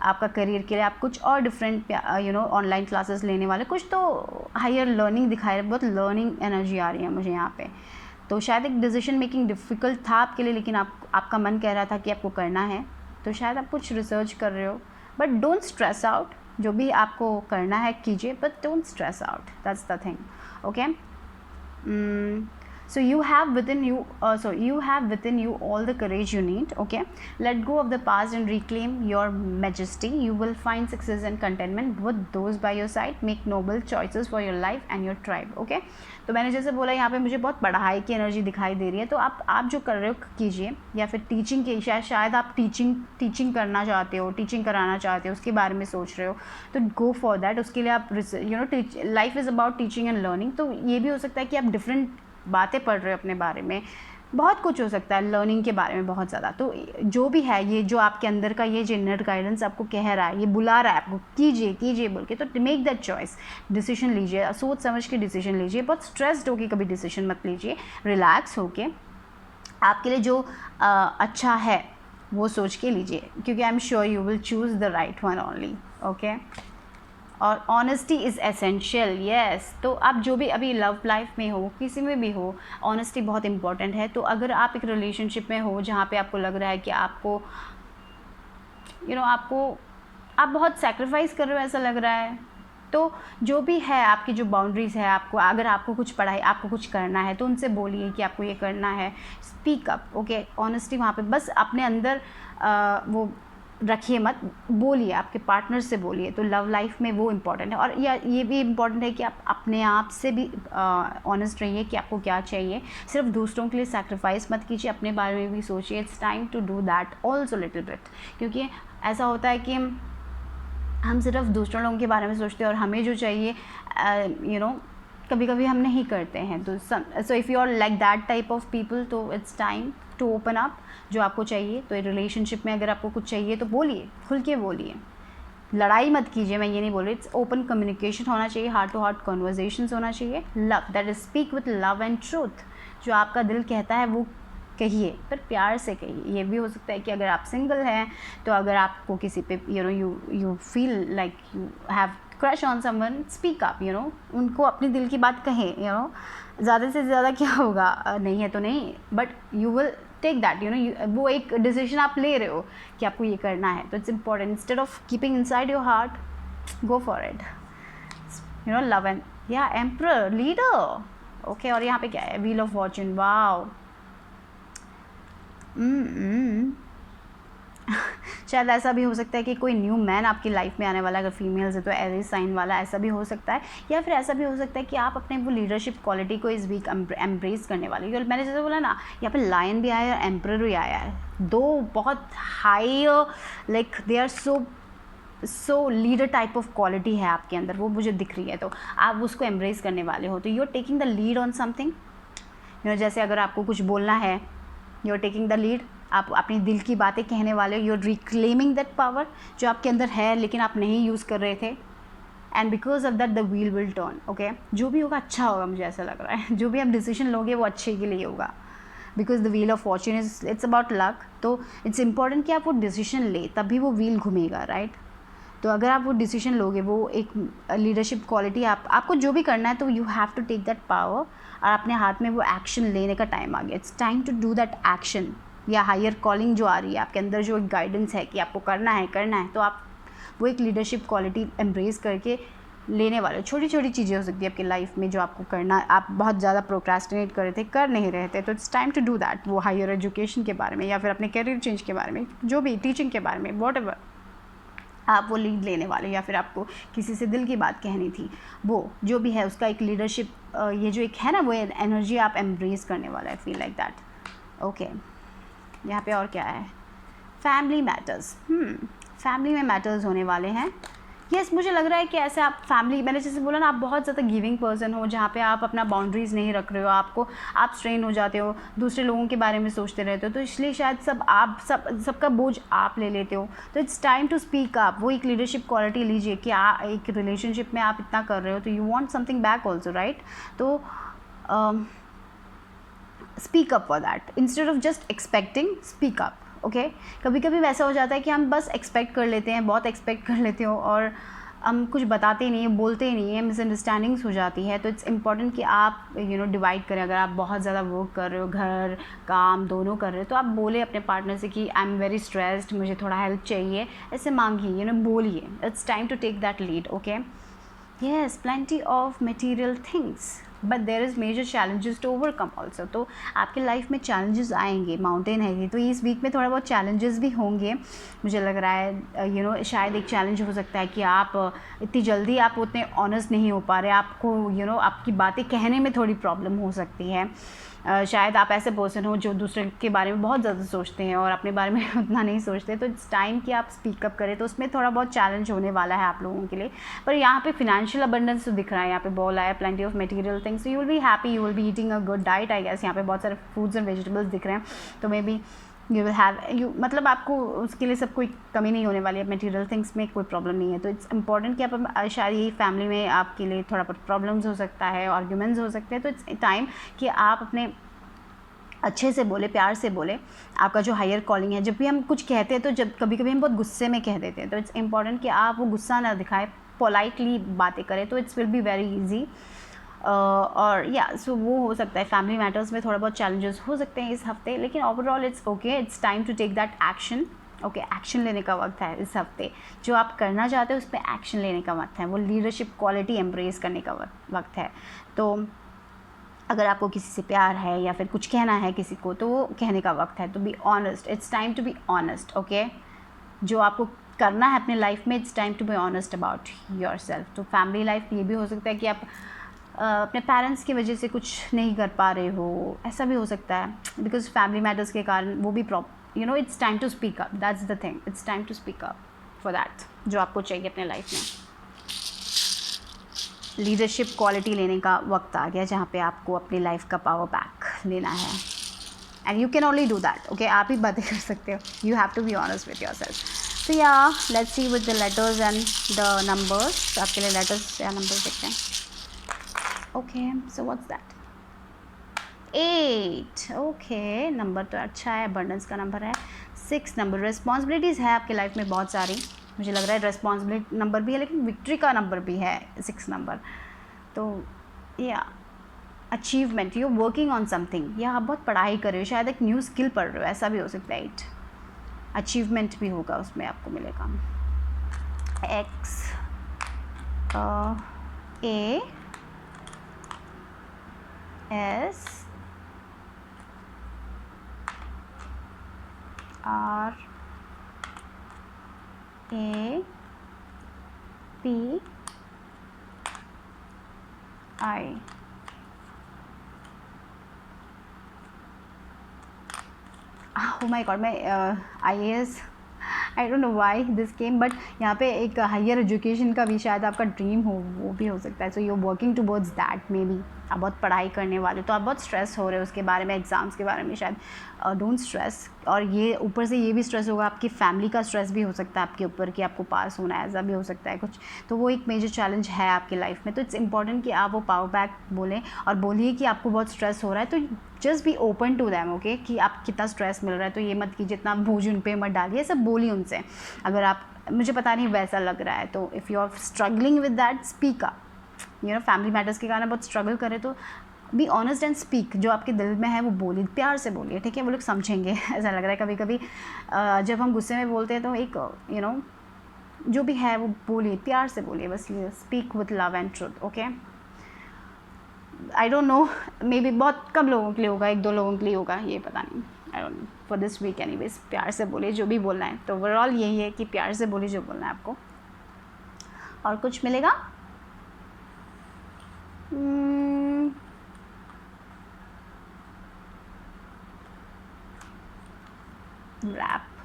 आपका करियर के लिए आप कुछ और डिफरेंट ऑनलाइन क्लासेस लेने वाले, कुछ तो हायर लर्निंग दिखाई, बहुत लर्निंग एनर्जी आ रही है मुझे यहाँ पे। तो शायद एक डिसीजन मेकिंग डिफ़िकल्ट था आपके लिए, लेकिन आपका मन कह रहा था कि आपको करना है। तो शायद आप कुछ रिसर्च कर रहे हो, बट डोंट स्ट्रेस आउट। जो भी आपको करना है कीजिए, but don't stress out, that's the thing, okay. So you have within you all the courage you need, okay. Let go of the past and reclaim your majesty. You will find success and contentment with those by your side. Make noble choices for your life and your tribe, okay. तो मैंने जैसे बोला, यहाँ पे मुझे बहुत पढ़ाई की एनर्जी दिखाई दे रही है। तो आप जो कर रहे हो कीजिए, या फिर टीचिंग की, शायद आप टीचिंग करना चाहते हो, टीचिंग कराना चाहते हो, उसके बारे में सोच रहे हो, तो गो फॉर दैट। उसके लिए आप life is about teaching and learning. तो ये भी हो सकता है कि आप डिफरेंट बातें पढ़ रहे हो अपने बारे में, बहुत कुछ हो सकता है लर्निंग के बारे में बहुत ज़्यादा। तो जो भी है ये जो आपके अंदर का ये जो इनर गाइडेंस आपको कह रहा है, ये बुला रहा है आपको कीजिए कीजिए बोल के, तो मेक दैट चॉइस, डिसीजन लीजिए, सोच समझ के डिसीजन लीजिए। बहुत स्ट्रेस्ड होके कभी डिसीजन मत लीजिए, रिलैक्स होके आपके लिए जो अच्छा है वो सोच के लीजिए, क्योंकि I am sure you will choose the right one only. Okay, और ऑनेस्टी इज़ एसेंशियल, यस। तो आप जो भी अभी लव लाइफ में हो, किसी में भी हो, ऑनेस्टी बहुत इंपॉर्टेंट है। तो अगर आप एक रिलेशनशिप में हो जहाँ पे आपको लग रहा है कि आपको आप बहुत सेक्रीफाइस कर रहे हो ऐसा लग रहा है, तो जो भी है आपकी जो बाउंड्रीज़ है, आपको अगर आपको कुछ पढ़ाई आपको कुछ करना है तो उनसे बोलिए कि आपको ये करना है, स्पीक अप। ओके, ऑनेस्टी वहाँ पे बस अपने अंदर वो रखिए मत, बोलिए, आपके पार्टनर से बोलिए। तो लव लाइफ में वो इम्पॉर्टेंट है। और ये भी इम्पॉर्टेंट है कि आप अपने आप से भी ऑनेस्ट रहिए कि आपको क्या चाहिए। सिर्फ दूसरों के लिए सैक्रिफाइस मत कीजिए, अपने बारे में भी सोचिए। It's time to do that also little bit, क्योंकि ऐसा होता है कि हम सिर्फ दूसरों लोगों के बारे में सोचते हैं और हमें जो चाहिए कभी कभी हम नहीं करते हैं। तो so if you are like that type of people, तो it's time to open up जो आपको चाहिए। तो रिलेशनशिप में अगर आपको कुछ चाहिए तो बोलिए, खुल के बोलिए, लड़ाई मत कीजिए। मैं ये नहीं बोल रही, इट्स ओपन कम्युनिकेशन होना चाहिए, हार्ट टू हार्ट कन्वर्जेशंस होना चाहिए। Love, that is speak with love and truth. जो आपका दिल कहता है वो कहिए, पर प्यार से कहिए। ये भी हो सकता है कि अगर आप सिंगल हैं तो अगर आपको किसी पे you feel like you have crush on someone, speak up, उनको अपने दिल की बात कहें। ज़्यादा से ज़्यादा क्या होगा, नहीं है तो नहीं, but you will take that, वो एक डिसीजन आप ले रहे हो कि आपको ये करना है। तो it's important, instead of keeping inside your heart, go for it. Love and या एम्परर, लीडर। ओके, और यहाँ पे क्या है, व्हील ऑफ फॉर्चून। वाओ, शायद ऐसा भी हो सकता है कि कोई न्यू मैन आपकी लाइफ में आने वाला है। अगर फीमेल्स है तो एरिस साइन वाला, ऐसा भी हो सकता है। या फिर ऐसा भी हो सकता है कि आप अपने वो लीडरशिप क्वालिटी को इस वीक एम्ब्रेस करने वाले हो। मैंने जैसे बोला ना, यहाँ पे लायन भी आया है और एम्परर भी आया है, दो बहुत high, like they are so leader type of quality है आपके अंदर, वो मुझे दिख रही है। तो आप उसको एम्ब्रेस करने वाले हो। तो you are taking the lead on something, जैसे अगर आपको कुछ बोलना है, you are taking the lead, आप अपने दिल की बातें कहने वाले हो। You are reclaiming that power जो आपके अंदर है लेकिन आप नहीं यूज़ कर रहे थे, and because of that the wheel will turn. Okay, जो भी होगा अच्छा होगा, मुझे ऐसा लग रहा है। जो भी आप डिसीजन लोगे वो अच्छे के लिए होगा, because the wheel of Fortune it's about luck. तो इट्स इंपॉर्टेंट कि आप वो डिसीजन ले, तभी वो व्हील घूमेगा, राइट। तो अगर आप वो डिसीजन लोगे, वो एक लीडरशिप क्वालिटी, आपको जो भी करना है तो you have to take that power, और अपने हाथ में वो एक्शन लेने का टाइम आ गया। It's time to do that action, या हायर कॉलिंग जो आ रही है आपके अंदर, जो एक गाइडेंस है कि आपको करना है, तो आप वो एक लीडरशिप क्वालिटी एम्ब्रेस करके लेने वाले। छोटी छोटी चीज़ें हो सकती है आपकी लाइफ में जो आपको करना, आप बहुत ज़्यादा प्रोक्रेस्टिनेट कर रहे थे, कर नहीं रहे थे, तो it's time to do that. वो हायर एजुकेशन के बारे में, या फिर अपने करियर चेंज के बारे में, जो भी टीचिंग के बारे में, व्हाटएवर, आप वो लीड लेने वाले, या फिर आपको किसी से दिल की बात कहनी थी, वो जो भी है उसका एक लीडरशिप, ये जो एक है ना, वो एनर्जी आप एम्ब्रेस करने वाला है, फील लाइक दैट। ओके, यहाँ पे और क्या है, फैमिली मैटर्स। फैमिली में मैटर्स होने वाले हैं। यस, मुझे लग रहा है कि ऐसे आप फैमिली, मैंने जैसे बोला ना, आप बहुत ज़्यादा गिविंग पर्सन हो, जहाँ पे आप अपना बाउंड्रीज़ नहीं रख रहे हो, आप स्ट्रेन हो जाते हो, दूसरे लोगों के बारे में सोचते रहते हो, तो इसलिए शायद सबका बोझ आप ले लेते हो। तो it's time to speak up. वो एक लीडरशिप क्वालिटी लीजिए कि एक रिलेशनशिप में आप इतना कर रहे हो तो you want something back also, right. तो speak up for that instead of just expecting, speak up. Okay, कभी कभी वैसा हो जाता है कि हम बस एक्सपेक्ट कर लेते हैं, बहुत एक्सपेक्ट कर लेते हो, और हम कुछ बताते नहीं हैं, बोलते नहीं हैं, मिसअंडरस्टैंडिंग्स हो जाती है। तो इट्स इम्पॉर्टेंट कि आप डिवाइड करें। अगर आप बहुत ज़्यादा वर्क कर रहे हो, घर काम दोनों कर रहे हो, तो आप बोले अपने पार्टनर से कि आई एम वेरी स्ट्रेस्ड, मुझे थोड़ा हेल्प चाहिए, ऐसे मांगिए, बोलिए। It's time to take that lead. Okay, yes, plenty of material things, but there is major challenges to overcome also. तो आपके लाइफ में चैलेंजेस आएंगे, माउंटेन है ये, तो इस वीक में थोड़ा बहुत चैलेंजेस भी होंगे। मुझे लग रहा है शायद एक चैलेंज हो सकता है कि आप इतनी जल्दी आप उतने ऑनेस्ट नहीं हो पा रहे, आपको आपकी बातें कहने में थोड़ी प्रॉब्लम हो सकती है। शायद आप ऐसे पर्सन हो जो दूसरे के बारे में बहुत ज़्यादा सोचते हैं और अपने बारे में उतना नहीं सोचते, तो इट्स टाइम कि आप स्पीकअप करें। तो उसमें थोड़ा बहुत चैलेंज होने वाला है आप लोगों के लिए, पर यहाँ पे फिनेंशियल अबंडेंस तो दिख रहा है, यहाँ पे बॉल आया, plenty of material things, you will be happy, you will be eating a good diet I guess. यहाँ पे बहुत सारे फ्रूट्स एंड वेजिटेबल्स दिख रहे हैं, तो maybe you will have you, मतलब आपको उसके लिए सब कोई कमी नहीं होने वाली है, मटेरियल थिंग्स में कोई प्रॉब्लम नहीं है। तो इट्स इंपॉर्टेंट कि आप शायद यही फैमिली में आपके लिए थोड़ा बहुत प्रॉब्लम्स हो सकता है, आर्ग्यूमेंट्स हो सकते हैं, तो इट्स टाइम कि आप अपने अच्छे से बोले, प्यार से बोले। आपका जो हायर कॉलिंग है, जब भी हम कुछ कहते हैं तो जब कभी कभी हम बहुत गुस्से में कह देते हैं, तो इट्स इंपॉर्टेंट कि आप वो गुस्सा ना दिखाएं, पोलाइटली बातें करें, तो it's will be very easy. और या सो वो हो सकता है फैमिली मैटर्स में थोड़ा बहुत चैलेंजेस हो सकते हैं इस हफ्ते, लेकिन overall it's okay, it's time to take that action. Okay, action लेने का वक्त है इस हफ्ते, जो आप करना चाहते हो उस पर एक्शन लेने का वक्त है, वो लीडरशिप क्वालिटी एम्ब्रेस करने का वक्त है। तो अगर आपको किसी से प्यार है या फिर कुछ कहना है किसी को, तो वो कहने का वक्त है। तो be honest, it's time to be honest. Okay, जो आपको करना है अपने लाइफ में, it's time to be honest about yourself. तो फैमिली लाइफ ये भी हो सकता है कि आप अपने पेरेंट्स की वजह से कुछ नहीं कर पा रहे हो, ऐसा भी हो सकता है, बिकॉज फैमिली मैटर्स के कारण वो भी you know, it's time to speak up, that's the thing, it's time to speak up for that, जो आपको चाहिए अपने लाइफ में। लीडरशिप क्वालिटी लेने का वक्त आ गया, जहाँ पे आपको अपनी लाइफ का पावर बैक लेना है, and you can only do that. Okay, आप ही बातें कर सकते हो, you have to be honest with yourself. तो या let's see with the letters and the numbers. आपके लिए लेटर्स या नंबर्स देखते हैं। ओके, so what's that? 8। Okay, number तो अच्छा है, अबंडेंस का नंबर है। 6 नंबर, रिस्पॉन्सिबिलिटीज़ है आपके लाइफ में बहुत सारी, मुझे लग रहा है रिस्पॉन्सिबिलिटी नंबर भी है, लेकिन विक्ट्री का नंबर भी है 6 नंबर। तो या achievement, you working on something, या आप बहुत पढ़ाई कर रहे हो, शायद एक न्यू स्किल पढ़ रहे हो, ऐसा भी हो सकता है। 8 अचीवमेंट भी होगा, उसमें आपको मिलेगा। X A S R A P I। oh my god, मैं IAS, I don't know why this came, but यहाँ पे एक हायर एजुकेशन का भी शायद आपका ड्रीम हो, वो भी हो सकता है। So you working towards that, may be आप बहुत पढ़ाई करने वाले, तो आप बहुत स्ट्रेस हो रहे हो उसके बारे में, एग्ज़ाम्स के बारे में शायद। डोंट स्ट्रेस, और ये ऊपर से ये भी स्ट्रेस होगा, आपकी फैमिली का स्ट्रेस भी हो सकता है आपके ऊपर कि आपको पास होना है, ऐसा भी हो सकता है कुछ। तो वो एक मेजर चैलेंज है आपकी लाइफ में। तो इट्स इंपॉर्टेंट कि आप वो पावर बैक बोलें और बोलिए कि आपको बहुत स्ट्रेस हो रहा है, तो just be open to them. Okay, कि आप कितना स्ट्रेस मिल रहा है, तो ये मत कीजिए, इतना बोझ उन पे मत डालिए, सब बोलिए उनसे। अगर आप, मुझे पता नहीं वैसा लग रहा है, तो if you are struggling with that, speak up. You know, family matters के कारण बहुत स्ट्रगल करें, तो बी ऑनेस्ट एंड स्पीक, जो आपके दिल में है वो बोलिए, प्यार से बोलिए, ठीक है, वो लोग समझेंगे। ऐसा लग रहा है कभी कभी जब हम गुस्से में बोलते हैं, तो एक यू नो जो भी है वो बोलिए, प्यार से बोलिए, बस ये speak with love and truth. Okay, I don't no, may be बहुत कम लोगों के लिए होगा, 1-2 लोगों के लिए होगा, ये पता नहीं, I don't know. For this week anyways, प्यार से बोलिए जो भी बोलना है। तो ओवरऑल यही है कि प्यार से बोलिए जो बोलना है आपको। और कुछ मिलेगा?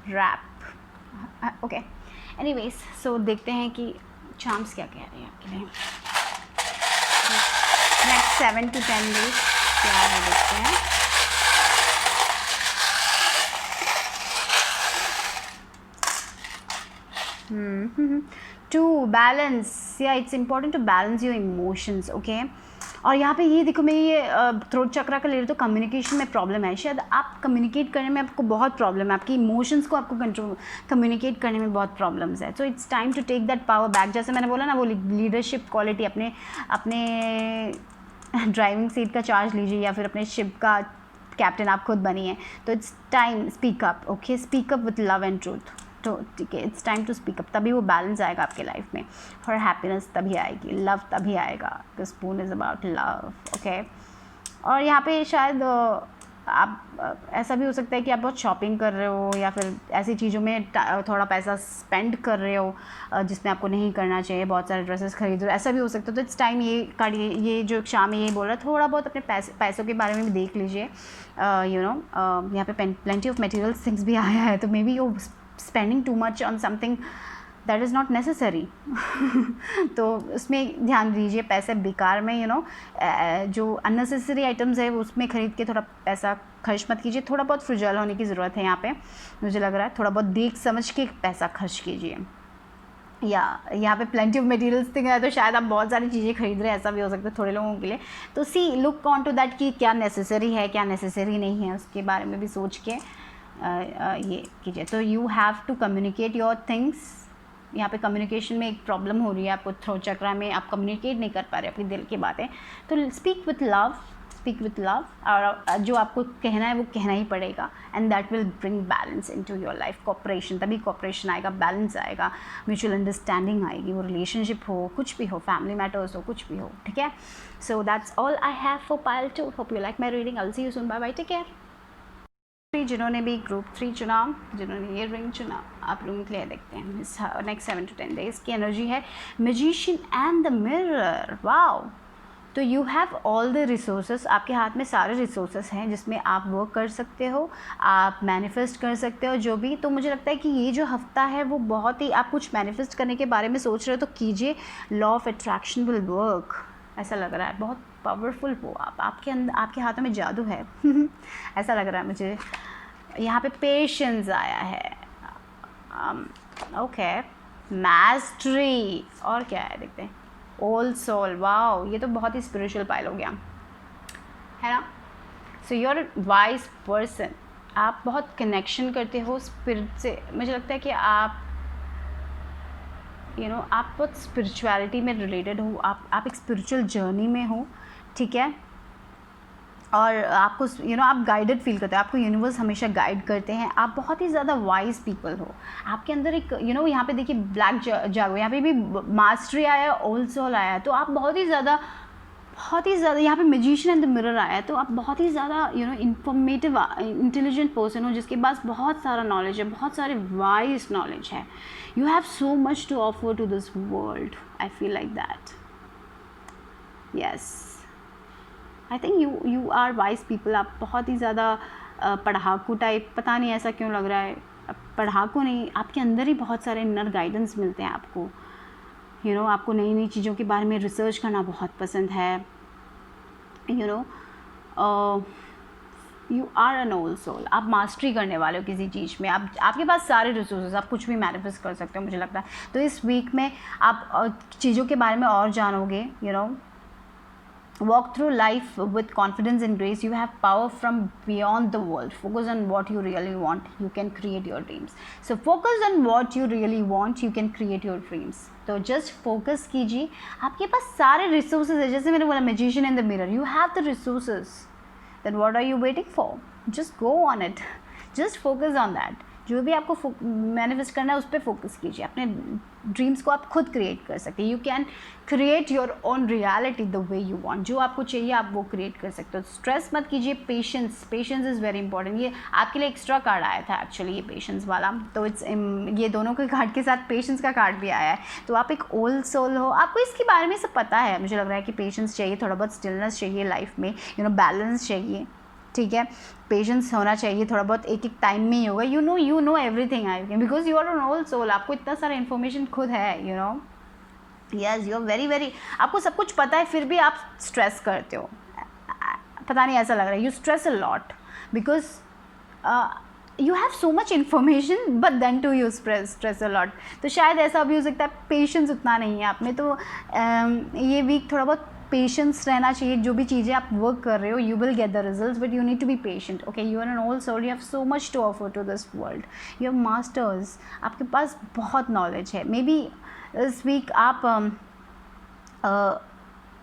रैप। ओके, एनीवेज, सो देखते हैं कि चार्म्स क्या कह रहे हैं आपके लिए नेक्स्ट 7 to 10 डेज क्या है, देखते हैं। टू बैलेंस, या it's important to balance your emotions. Okay, और यहाँ पे ये देखो, मैं ये थ्रोट चक्रा का ले रही हूँ, तो कम्युनिकेशन में प्रॉब्लम है, शायद आप कम्युनिकेट करने में आपको बहुत प्रॉब्लम है, आपकी इमोशंस को आपको कंट्रोल कम्युनिकेट करने में बहुत प्रॉब्लम्स है। So it's time to take that power back. जैसे मैंने बोला ना, वो लीडरशिप क्वालिटी, अपने ड्राइविंग सीट का चार्ज लीजिए, या फिर अपने शिप का कैप्टन आप खुद बनिए। तो it's time, speak up. Okay, speak up with love and truth. तो ठीक है, it's time to speak up, तभी वो बैलेंस आएगा आपके लाइफ में, और हैप्पीनेस तभी आएगी, लव तभी आएगा। The spoon is about love. Okay, और यहाँ पे शायद आप ऐसा भी हो सकता है कि आप बहुत शॉपिंग कर रहे हो या फिर ऐसी चीज़ों में थोड़ा पैसा स्पेंड कर रहे हो जिसमें आपको नहीं करना चाहिए, बहुत सारे ड्रेसेस खरीद रहे हो, ऐसा भी हो सकता है। तो इट्स टाइम ये कार्ड ये जो शाम ये बोल रहा है, थोड़ा बहुत अपने पैसों के बारे में भी देख लीजिए। यू नो यहाँ पे प्लेंटी ऑफ मटेरियल थिंग्स भी आया है, तो maybe you spending too much on something that is not necessary. तो उसमें ध्यान दीजिए, पैसे बेकार में जो अननेसेसरी आइटम्स है उसमें ख़रीद के थोड़ा पैसा खर्च मत कीजिए। थोड़ा बहुत फ्रिजल होने की ज़रूरत है यहाँ पे, मुझे लग रहा है। थोड़ा बहुत देख समझ के पैसा खर्च कीजिए। या यहाँ पे प्लेंटी ऑफ मटेरियल्स थिंग है, तो शायद आप बहुत सारी चीज़ें खरीद रहे हैं, ऐसा भी हो सकता है थोड़े लोगों के लिए। तो see look on to that कि क्या नेसेसरी है क्या नेसेसरी नहीं है, उसके बारे में भी सोच के ये कीजिए। तो you have to communicate your things. यहाँ पे कम्युनिकेशन में एक प्रॉब्लम हो रही है आपको, थ्रोट चक्रा में आप कम्युनिकेट नहीं कर पा रहे अपनी दिल की बातें। तो स्पीक विथ लव, और जो आपको कहना है वो कहना ही पड़ेगा, and that will bring balance into your life. Cooperation, तभी कोऑपरेशन आएगा, बैलेंस आएगा, म्यूचुअल अंडरस्टैंडिंग आएगी, वो रिलेशनशिप हो, कुछ भी हो, फैमिली मैटर्स हो, कुछ भी हो, ठीक है। So that's all I have for pile 2। Hope you like my reading. I will see you soon. Bye bye, take care. जिन्होंने भी ग्रुप 3 चुना, जिन्होंने ये रिंग चुना, आप लोगों के लिए देखते हैं इस नेक्स्ट 7 to 10 डेज़ की एनर्जी है। Magician and the mirror. Wow, तो you have all the resources, आपके हाथ में सारे रिसोर्सेस हैं जिसमें आप वर्क कर सकते हो, आप मैनिफेस्ट कर सकते हो जो भी। तो मुझे लगता है कि ये जो हफ्ता है वो बहुत ही, आप कुछ मैनिफेस्ट करने के बारे में सोच रहे हो तो कीजिए, law of attraction will work, ऐसा लग रहा है। बहुत पावरफुल हो आप, आपके अंदर, आपके हाथों में जादू है ऐसा लग रहा है मुझे। यहाँ पे पेशेंस आया है, ओके, मैस्ट्री, और क्या है देखते हैं, ओल्ड सोल। वाओ, ये तो बहुत ही स्पिरिचुअल पाइल हो गया है ना। So you are wise person, आप बहुत कनेक्शन करते हो स्पिरिट से। मुझे लगता है कि आप आप बहुत स्पिरिचुअलिटी में रिलेटेड हो, आप एक स्पिरिचुअल जर्नी में हो, ठीक है। और आपको आप गाइडेड फील करते हो, आपको यूनिवर्स हमेशा गाइड करते हैं। आप बहुत ही ज़्यादा वाइज पीपल हो, आपके अंदर एक यहाँ पे देखिए ब्लैक जागो, यहाँ पे भी मास्टरी आया, ओल्ड सोल आया, तो आप बहुत ही ज़्यादा यहाँ पे मैजिशियन एंड द मिरर आया है। तो आप बहुत ही ज़्यादा इंफॉर्मेटिव इंटेलिजेंट पर्सन हो जिसके पास बहुत सारा नॉलेज है, बहुत सारे वाइज नॉलेज है। You have so much to offer to this world, I feel like that. Yes, I think you are wise people. आप बहुत ही ज़्यादा पढ़ाकू टाइप, पता नहीं ऐसा क्यों लग रहा है, पढ़ाकू नहीं, आपके अंदर ही बहुत सारे इनर गाइडेंस मिलते हैं आपको। आपको नई नई चीज़ों के बारे में रिसर्च करना बहुत पसंद है। You are an old soul, आप मास्टरी करने वाले हो किसी चीज़ में, आपके पास सारे रिसोर्सेज, आप कुछ भी मैनिफेस्ट कर सकते हो मुझे लगता है। तो इस वीक में आप चीज़ों के बारे में और जानोगे। Walk through life with confidence and grace. You have power from beyond the world. Focus on what you really want. You can create your dreams. So focus on what you really want. You can create your dreams. तो just focus कीजिए, आपके पास सारे resources है। जैसे मैंने बोला magician in the mirror, you have the resources. Then what are you waiting for? Just go on it. Just focus on that. जो भी आपको मैनिफेस्ट करना है उस पर फोकस कीजिए। अपने ड्रीम्स को आप खुद क्रिएट कर सकते हैं। You can create your own reality the way you want. जो आपको चाहिए आप वो क्रिएट कर सकते हो। स्ट्रेस मत कीजिए, पेशेंस इज़ वेरी इंपॉर्टेंट। ये आपके लिए एक्स्ट्रा कार्ड आया था एक्चुअली, ये पेशेंस वाला। तो ये दोनों के कार्ड के साथ पेशेंस का कार्ड भी आया है। तो आप एक ओल्ड सोल हो, आपको इसके बारे में सब पता है। मुझे लग रहा है कि पेशेंस चाहिए, थोड़ा बहुत स्टिलनेस चाहिए लाइफ में, बैलेंस चाहिए, ठीक है। पेशेंस होना चाहिए थोड़ा बहुत, एक टाइम में ही होगा। You know everything I can, because you are an old soul. आपको इतना सारा इन्फॉर्मेशन खुद है, यस, यू आर वेरी, आपको सब कुछ पता है, फिर भी आप स्ट्रेस करते हो। पता नहीं, ऐसा लग रहा है you stress a lot because you have so much information but then too you stress a lot. तो शायद ऐसा भी हो सकता है, पेशेंस उतना नहीं है आप में। तो ये वीक थोड़ा बहुत पेशेंस रहना चाहिए। जो भी चीज़ें आप वर्क कर रहे हो, you will get the results, but you need to be patient. Okay, you are an old soul, you have so much to offer to this world, you have masters, आपके पास बहुत नॉलेज है। मे बी इस वीक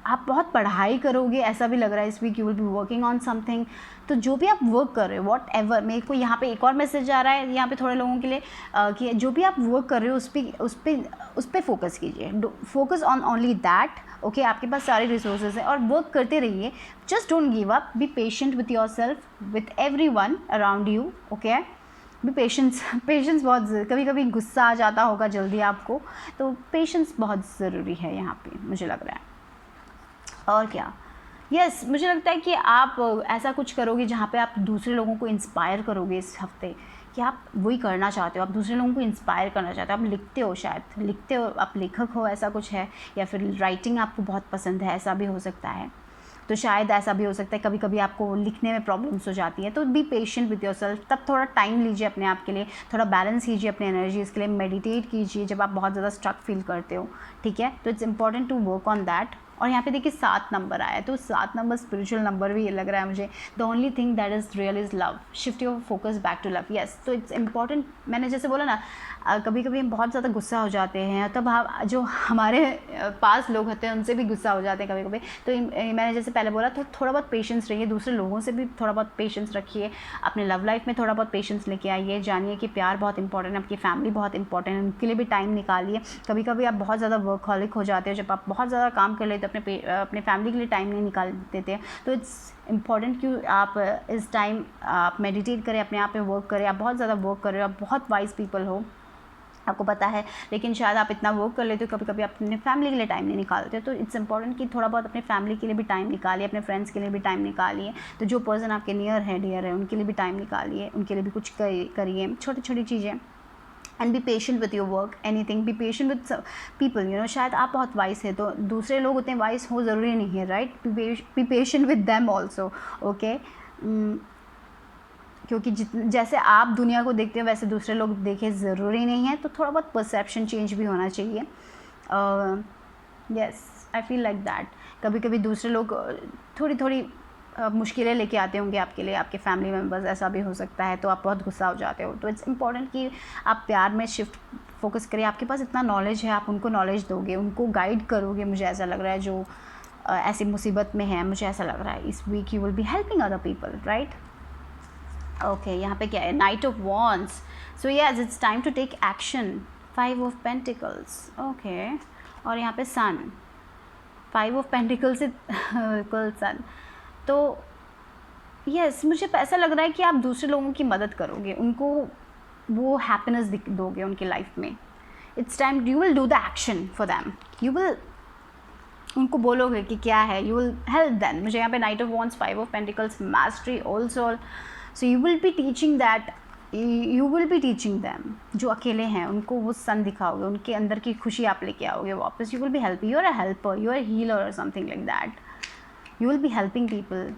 आप बहुत पढ़ाई करोगे ऐसा भी लग रहा है इस week, you will be working on something. तो जो भी आप वर्क कर रहे हो, वॉट एवर, मेरे को यहाँ पे एक और मैसेज आ रहा है यहाँ पे थोड़े लोगों के लिए कि जो भी आप वर्क कर रहे हो उस पर फोकस कीजिए, focus on only that. Okay, आपके पास सारे रिसोर्सेज हैं और वर्क करते रहिए, just don't give up, be patient with your self, with every one around you. Okay, भी पेशेंस बहुत, कभी कभी गुस्सा आ जाता होगा जल्दी आपको, तो पेशेंस बहुत ज़रूरी है यहाँ पे मुझे लग रहा है। और क्या, यस मुझे लगता है कि आप ऐसा कुछ करोगे जहाँ पे आप दूसरे लोगों को इंस्पायर करोगे इस हफ्ते, कि आप वही करना चाहते हो, आप दूसरे लोगों को इंस्पायर करना चाहते हो। आप लिखते हो, शायद लिखते हो, आप लेखक हो, ऐसा कुछ है, या फिर राइटिंग आपको बहुत पसंद है, ऐसा भी हो सकता है। तो शायद ऐसा भी हो सकता है कभी कभी आपको लिखने में प्रॉब्लम्स हो जाती है, तो बी पेशेंट विद योरसेल्फ। तब थोड़ा टाइम लीजिए अपने आप के लिए, थोड़ा बैलेंस कीजिए अपने एनर्जीज़ के लिए, मेडिटेट कीजिए जब आप बहुत ज़्यादा स्ट्रक फील करते हो, ठीक है। तो it's important to work on that. और यहाँ पे देखिए 7 नंबर आया है, तो 7 नंबर स्पिरिचुअल नंबर भी ये लग रहा है मुझे। The only thing that is real is love, shift your focus back to love. Yes, तो इट्स इंपॉर्टेंट, मैंने जैसे बोला ना, कभी कभी हम बहुत ज़्यादा गुस्सा हो जाते हैं, तब हम जो हमारे पास लोग होते हैं उनसे भी गुस्सा हो जाते हैं कभी कभी। तो मैंने जैसे पहले बोला, तो थोड़ा बहुत पेशेंस रहिए, दूसरे लोगों से भी थोड़ा बहुत पेशेंस रखिए, अपने लव लाइफ में थोड़ा बहुत पेशेंस लेके आइए। जानिए कि प्यार बहुत इंपॉर्टेंट है, आपकी फैमिली बहुत इंपॉर्टेंट है, उनके लिए भी टाइम निकालिए। कभी कभी आप बहुत ज़्यादा वर्कहॉलिक हो जाते हो, जब आप बहुत ज़्यादा काम कर लेते हो, अपने फैमिली के लिए टाइम नहीं निकाल देते हैं। तो इट्स इम्पॉर्टेंट कि आप इस टाइम आप मेडिटेट करें, अपने आप पे वर्क करें। आप बहुत ज़्यादा वर्क कर रहे हो, आप बहुत वाइज पीपल हो, आपको पता है, लेकिन शायद आप इतना वर्क कर लेते हो, कभी कभी आप अपने फैमिली के लिए टाइम नहीं निकालते हो। तो इट्स इंपॉर्टेंट कि थोड़ा बहुत अपने फैमिली के लिए भी टाइम निकालिए, अपने फ्रेंड्स के लिए भी टाइम निकालिए। तो जो पर्सन आपके नियर है, डियर है, उनके लिए भी टाइम निकालिए, उनके लिए भी कुछ करिए, छोटी छोटी चीज़ें। And be patient with your work, anything, be patient with people. You know, शायद आप बहुत वाइस है, तो दूसरे लोग उतने वाइस हो ज़रूरी नहीं है, right. Be patient with them also, okay. क्योंकि जैसे आप दुनिया को देखते हो वैसे दूसरे लोग देखें ज़रूरी नहीं है, तो थोड़ा बहुत परसेप्शन चेंज भी होना चाहिए। Yes, I feel like that. कभी कभी दूसरे लोग थोड़ी थोड़ी मुश्किलें लेके आते होंगे आपके लिए, आपके फैमिली मेम्बर्स, ऐसा भी हो सकता है, तो आप बहुत गुस्सा हो जाते हो। तो इट्स इंपॉर्टेंट कि आप प्यार में शिफ्ट फोकस करिए। आपके पास इतना नॉलेज है, आप उनको नॉलेज दोगे, उनको गाइड करोगे, मुझे ऐसा लग रहा है, जो ऐसी मुसीबत में है, मुझे ऐसा लग रहा है इस week you will be helping other people, right. Okay, यहाँ पे क्या है, knight of wands. So yes, it's time to take action, 5 of pentacles, okay. और यहाँ पे सन, 5 ऑफ पेंटिकल्स से बिल्कुल सन। तो यस, मुझे ऐसा लग रहा है कि आप दूसरे लोगों की मदद करोगे, उनको वो हैप्पीनेस दोगे उनकी लाइफ में। It's time you will do the action for them, you will उनको बोलोगे कि क्या है, यू विल हेल्प दैम। मुझे यहाँ पे night of wands, 5 of pentacles, mastery also. So you will be teaching that, you will be teaching them, जो अकेले हैं उनको वो सन दिखाओगे, उनके अंदर की खुशी आप लेके आओगे वापस। You will be help, you are a helper, you are healer और something like that. You will be helping people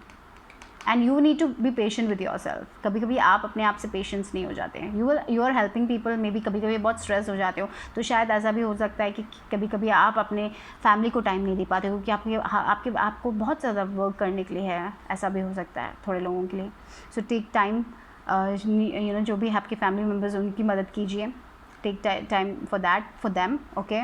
and you need to be patient with yourself. कभी कभी आप अपने आप से पेशेंस नहीं हो जाते हैं, you are helping people, maybe बी कभी कभी बहुत स्ट्रेस हो जाते हो, तो शायद ऐसा भी हो सकता है कि कभी कभी आप अपने फैमिली को टाइम नहीं दे पाते हो, क्योंकि आपको बहुत ज़्यादा वर्क करने के लिए है, ऐसा भी हो सकता है थोड़े लोगों के लिए। So take time, you know, जो भी आपके फैमिली मेम्बर्स उनकी मदद कीजिए, take time for that, for them, okay.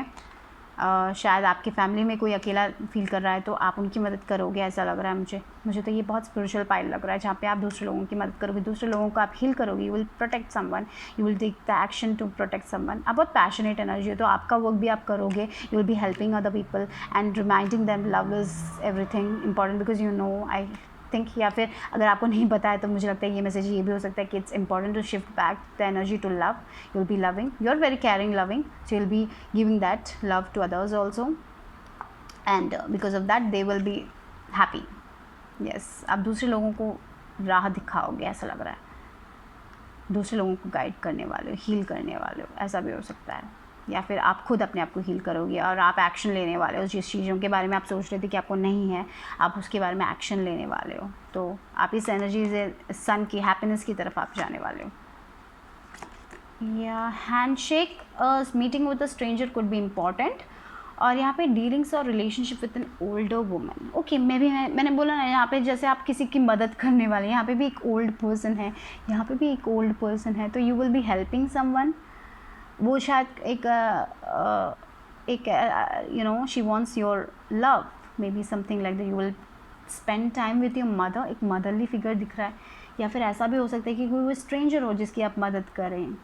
शायद आपकी फैमिली में कोई अकेला फील कर रहा है, तो आप उनकी मदद करोगे, ऐसा लग रहा है मुझे तो ये बहुत स्पिरिचुअल पाइल लग रहा है, जहाँ पे आप दूसरे लोगों की मदद करोगे, दूसरे लोगों को आप हील करोगे, you will protect someone, you will take the action to protect someone. आप बहुत पैशनेट एनर्जी है, तो आपका वर्क भी आप करोगे, you will be helping other people and reminding them love is everything important, because you know, I think, या फिर अगर आपको नहीं पता है तो मुझे लगता है ये मैसेज ये भी हो सकता है कि it's important to shift back the energy to love. You will be loving, you are very caring, loving, so you will be giving that love to others also, and because of that they will be happy. Yes, आप दूसरे लोगों को राह दिखाओगे, ऐसा लग रहा है, दूसरे लोगों को गाइड करने वाले हो, हील करने वाले हो, ऐसा भी हो सकता है। या फिर आप खुद अपने आप को हील करोगे और आप एक्शन लेने वाले हो, जिस चीज़ों के बारे में आप सोच रहे थे कि आपको नहीं है, आप उसके बारे में एक्शन लेने वाले हो। तो आप इस एनर्जी से सन की हैप्पीनेस की तरफ आप जाने वाले हो। या handshake, meeting with a stranger could be important. और यहाँ पे डीलिंग्स और relationship with an older woman, okay. मैंने बोला ना, यहाँ पे जैसे आप किसी की मदद करने वाले, यहाँ पे भी एक ओल्ड पर्सन है, यहाँ पे भी एक ओल्ड पर्सन है, तो you will be helping someone. वो शायद एक you know, she wants your love, may be something like that, you will spend time with your mother, एक मदरली फिगर दिख रहा है, या फिर ऐसा भी हो सकता है कि कोई स्ट्रेंजर हो जिसकी आप मदद करें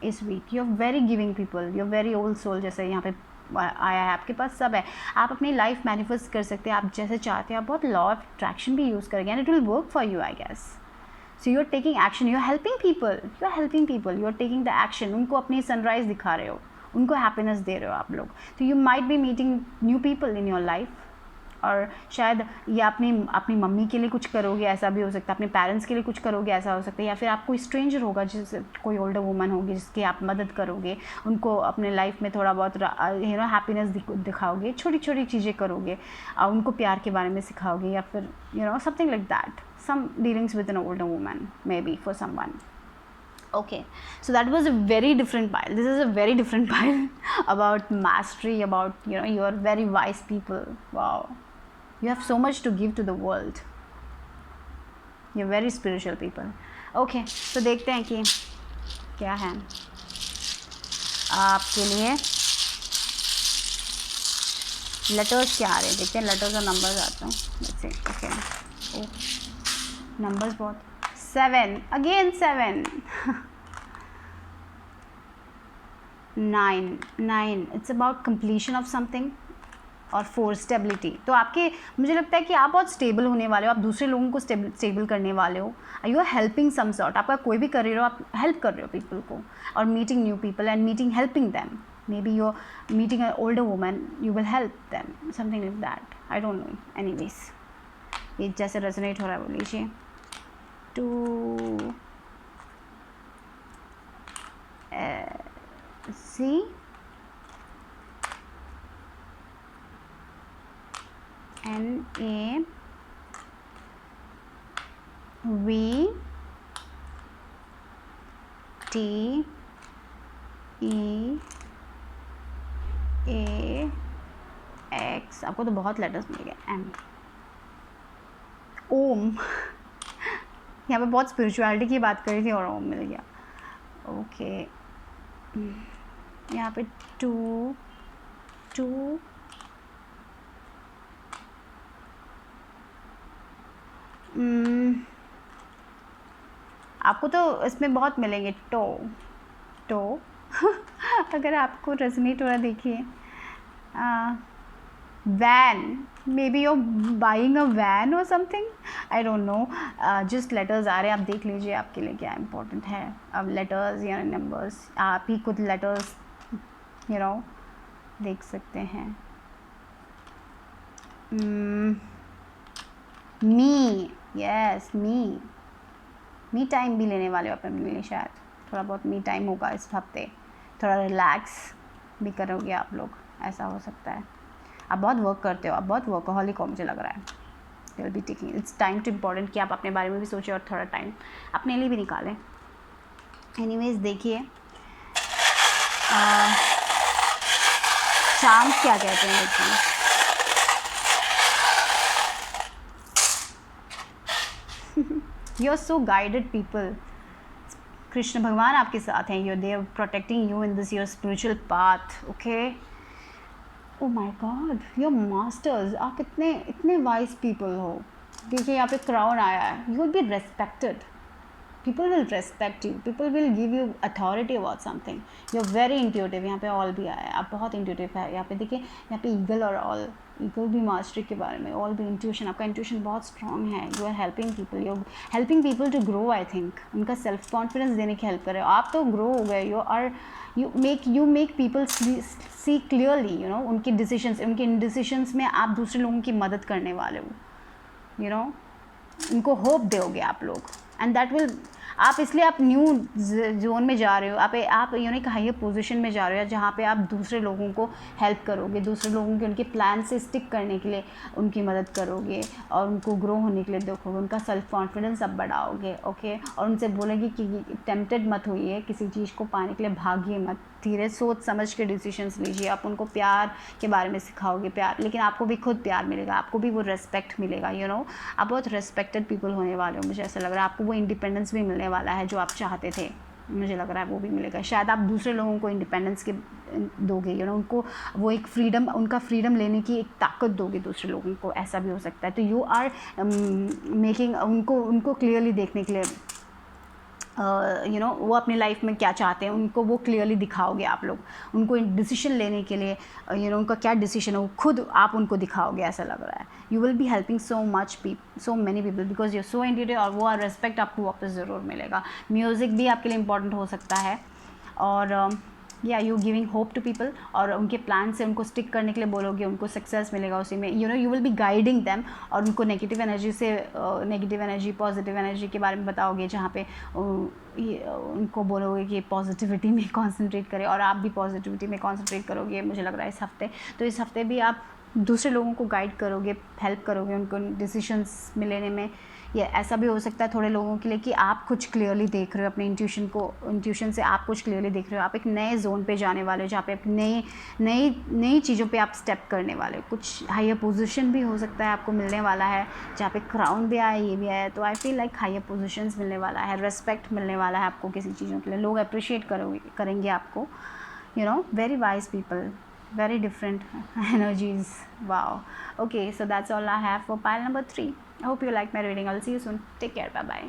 इस week. You are very giving people, you are very old soul, जैसे यहाँ पे आया है, आपके पास सब है, आप अपनी लाइफ मैनिफेस्ट कर सकते हैं आप जैसे चाहते हैं, आप बहुत लॉ ऑफ अट्रैक्शन भी यूज़ करेंगे and it will work for you I guess. So you are taking action, you are helping people, you are helping people, you are taking the action, उनको अपनी सनराइज दिखा रहे हो, उनको हैप्पीनेस दे रहे हो आप लोग। तो you might be meeting new people in your life, और शायद ये अपनी मम्मी के लिए कुछ करोगे, ऐसा भी हो सकता है, अपने पेरेंट्स के लिए कुछ करोगे, ऐसा हो सकता है, या फिर आप कोई स्ट्रेंजर होगा, जिससे कोई ओल्डर वुमन होगी जिसकी आप मदद करोगे, उनको अपने लाइफ में थोड़ा बहुत हैप्पीनेस दिखाओगे, छोटी छोटी चीज़ें करोगे, उनको प्यार के बारे में सिखाओगे, या फिर something like that, some dealings with an older woman maybe for फॉर समवन. Okay, so that was a very different pile. This is a very different pile about mastery, about you are very wise people. Wow, you have so much to give to the world. You're very spiritual people. Okay, so देखते हैं कि क्या है आपके लिए लेटर्स क्या आ रहे हैं, देखते हैं लेटर्स और नंबर्स आते हैं. Let's see. Okay, नंबर्स बहुत 7 again 7 9 it's about completion of something और 4 स्टेबिलिटी. तो आपके मुझे लगता है कि आप बहुत स्टेबल होने वाले हो, आप दूसरे लोगों को स्टेबल करने वाले हो, you are helping some sort, आपका कोई भी करियर हो आप हेल्प कर रहे हो पीपल को, और meeting new people and meeting helping them, maybe you meeting a older woman, you will help them, something like that, I don't know. Anyways, ये जैसे रेजोनेट हो रहा है वो लीजिए. To see NAV TEAX. आपको तो बहुत लेटर्स मिल गए. M ओम यहाँ पे बहुत स्पिरिचुअलिटी की बात करी थी और ओम मिल गया. ओके, यहाँ पे 2 आपको तो इसमें बहुत मिलेंगे. टो अगर आपको रेजोनेट हो रहा देखिए. वैन, मे बी you're buying a van or something, I don't know. just letters आ रहे हैं, आप देख लीजिए आपके लिए क्या इम्पोर्टेंट है. अब लेटर्स या नंबर्स, आप ही खुद लेटर्स देख सकते हैं. मी, यस मी टाइम भी लेने वाले हो अपने लिए, शायद थोड़ा बहुत मी टाइम होगा इस हफ्ते, थोड़ा रिलैक्स भी करोगे आप लोग, ऐसा हो सकता है. आप बहुत वर्क करते हो, आप बहुत वर्कहॉलिक हो मुझे लग रहा है. They will be taking it's time to important कि आप अपने बारे में भी सोचें और थोड़ा टाइम अपने लिए भी निकालें. एनीवेज देखिए चार्म्स क्या कहते हैं देखिए. You are so guided people. Krishna भगवान आपके साथ हैं, they are protecting you in this your spiritual path. Okay, oh my god, your masters, आप इतने वाइज पीपल हो. देखिए यहाँ पे क्राउन आया है, you will be respected, people will respect you, people will give you authority about something. You are very intuitive. यहाँ पे ऑल भी आया है, आप बहुत इंट्यूटिव है. यहाँ पे देखिए, यहाँ पे ईगल और ऑल, ईगल भी मास्टरी के बारे में, ऑल भी इंट्यूशन, आपका इंट्यूशन बहुत स्ट्रॉन्ग है. You are helping people, you are helping people to grow. I think उनका सेल्फ कॉन्फिडेंस देने की हेल्प कर रहे हो आप. तो ग्रो हो गए, you make people see clearly, उनके डिसीजंस, उनके इनडिसीजंस में आप दूसरे लोगों की मदद करने वाले हो. उनको होप दोगे आप लोग, एंड दैट विल, आप इसलिए आप न्यू जोन में जा रहे हो, आप एक हायर पोजीशन में जा रहे हो जहाँ पे आप दूसरे लोगों को हेल्प करोगे, दूसरे लोगों के उनके प्लान से स्टिक करने के लिए उनकी मदद करोगे, और उनको ग्रो होने के लिए देखोगे, उनका सेल्फ कॉन्फिडेंस आप बढ़ाओगे. ओके, और उनसे बोलेंगे कि टेम्प्टेड मत होइए, किसी चीज़ को पाने के लिए भागिए मत, धीरे सोच समझ के डिसीजंस लीजिए. आप उनको प्यार के बारे में सिखाओगे, प्यार, लेकिन आपको भी खुद प्यार मिलेगा, आपको भी वो रेस्पेक्ट मिलेगा. आप बहुत रेस्पेक्टेड पीपल होने वाले हो, मुझे ऐसा लग रहा है. आपको वो इंडिपेंडेंस भी मिलने वाला है जो आप चाहते थे. मुझे लग रहा है वो भी मिलेगा। शायद आप दूसरे लोगों को इंडिपेंडेंस के दोगे, यू नो, उनको वो एक फ्रीडम, उनका फ्रीडम लेने की एक ताकत दोगे दूसरे लोगों को, ऐसा भी हो सकता है। तो यू आर मेकिंग उनको क्लियरली देखने के लिए, यू नो, वो अपनी लाइफ में क्या चाहते हैं उनको वो क्लियरली दिखाओगे आप लोग। उनको डिसीजन लेने के लिए, यू नो, उनका क्या डिसीजन है वो खुद आप उनको दिखाओगे, ऐसा लग रहा है। You will be helping so many people because you so interior, और वो रेस्पेक्ट आपको वापस ज़रूर मिलेगा। म्यूज़िक भी आपके लिए इंपॉर्टेंट हो सकता है, और या you giving hope to people, और उनके प्लान से उनको स्टिक करने के लिए बोलोगे, उनको सक्सेस मिलेगा उसी में। You know, you will be guiding them, और उनको नेगेटिव एनर्जी से नेगेटिव एनर्जी पॉजिटिव एनर्जी के बारे में बताओगे, जहाँ पे उनको बोलोगे कि पॉजिटिविटी में कॉन्सेंट्रेट करें, और आप भी पॉजिटिविटी में कॉन्सेंट्रेट करोगे, मुझे लग रहा है इस हफ्ते। तो इस हफ्ते भी आप दूसरे लोगों को गाइड करोगे, हेल्प करोगे उनको डिसीशंस में लेने में। या ऐसा भी हो सकता है थोड़े लोगों के लिए कि आप कुछ क्लियरली देख रहे हो अपने इंट्यूशन से आप कुछ क्लियरली देख रहे हो, आप एक नए जोन पे जाने वाले हो, जहाँ पे आप नई चीज़ों पे आप स्टेप करने वाले हो। कुछ हायर पोजीशन भी हो सकता है आपको मिलने वाला है, जहाँ पे क्राउन भी आया, ये भी आया। तो I feel like higher positions मिलने वाला है, रेस्पेक्ट मिलने वाला है आपको किसी चीज़ों के लिए, लोग अप्रिशिएट करेंगे आपको, you know, very wise people, very different energies. Wow. Okay, so that's all I have for pile number 3. I hope you like my reading. I'll see you soon. Take care. Bye bye.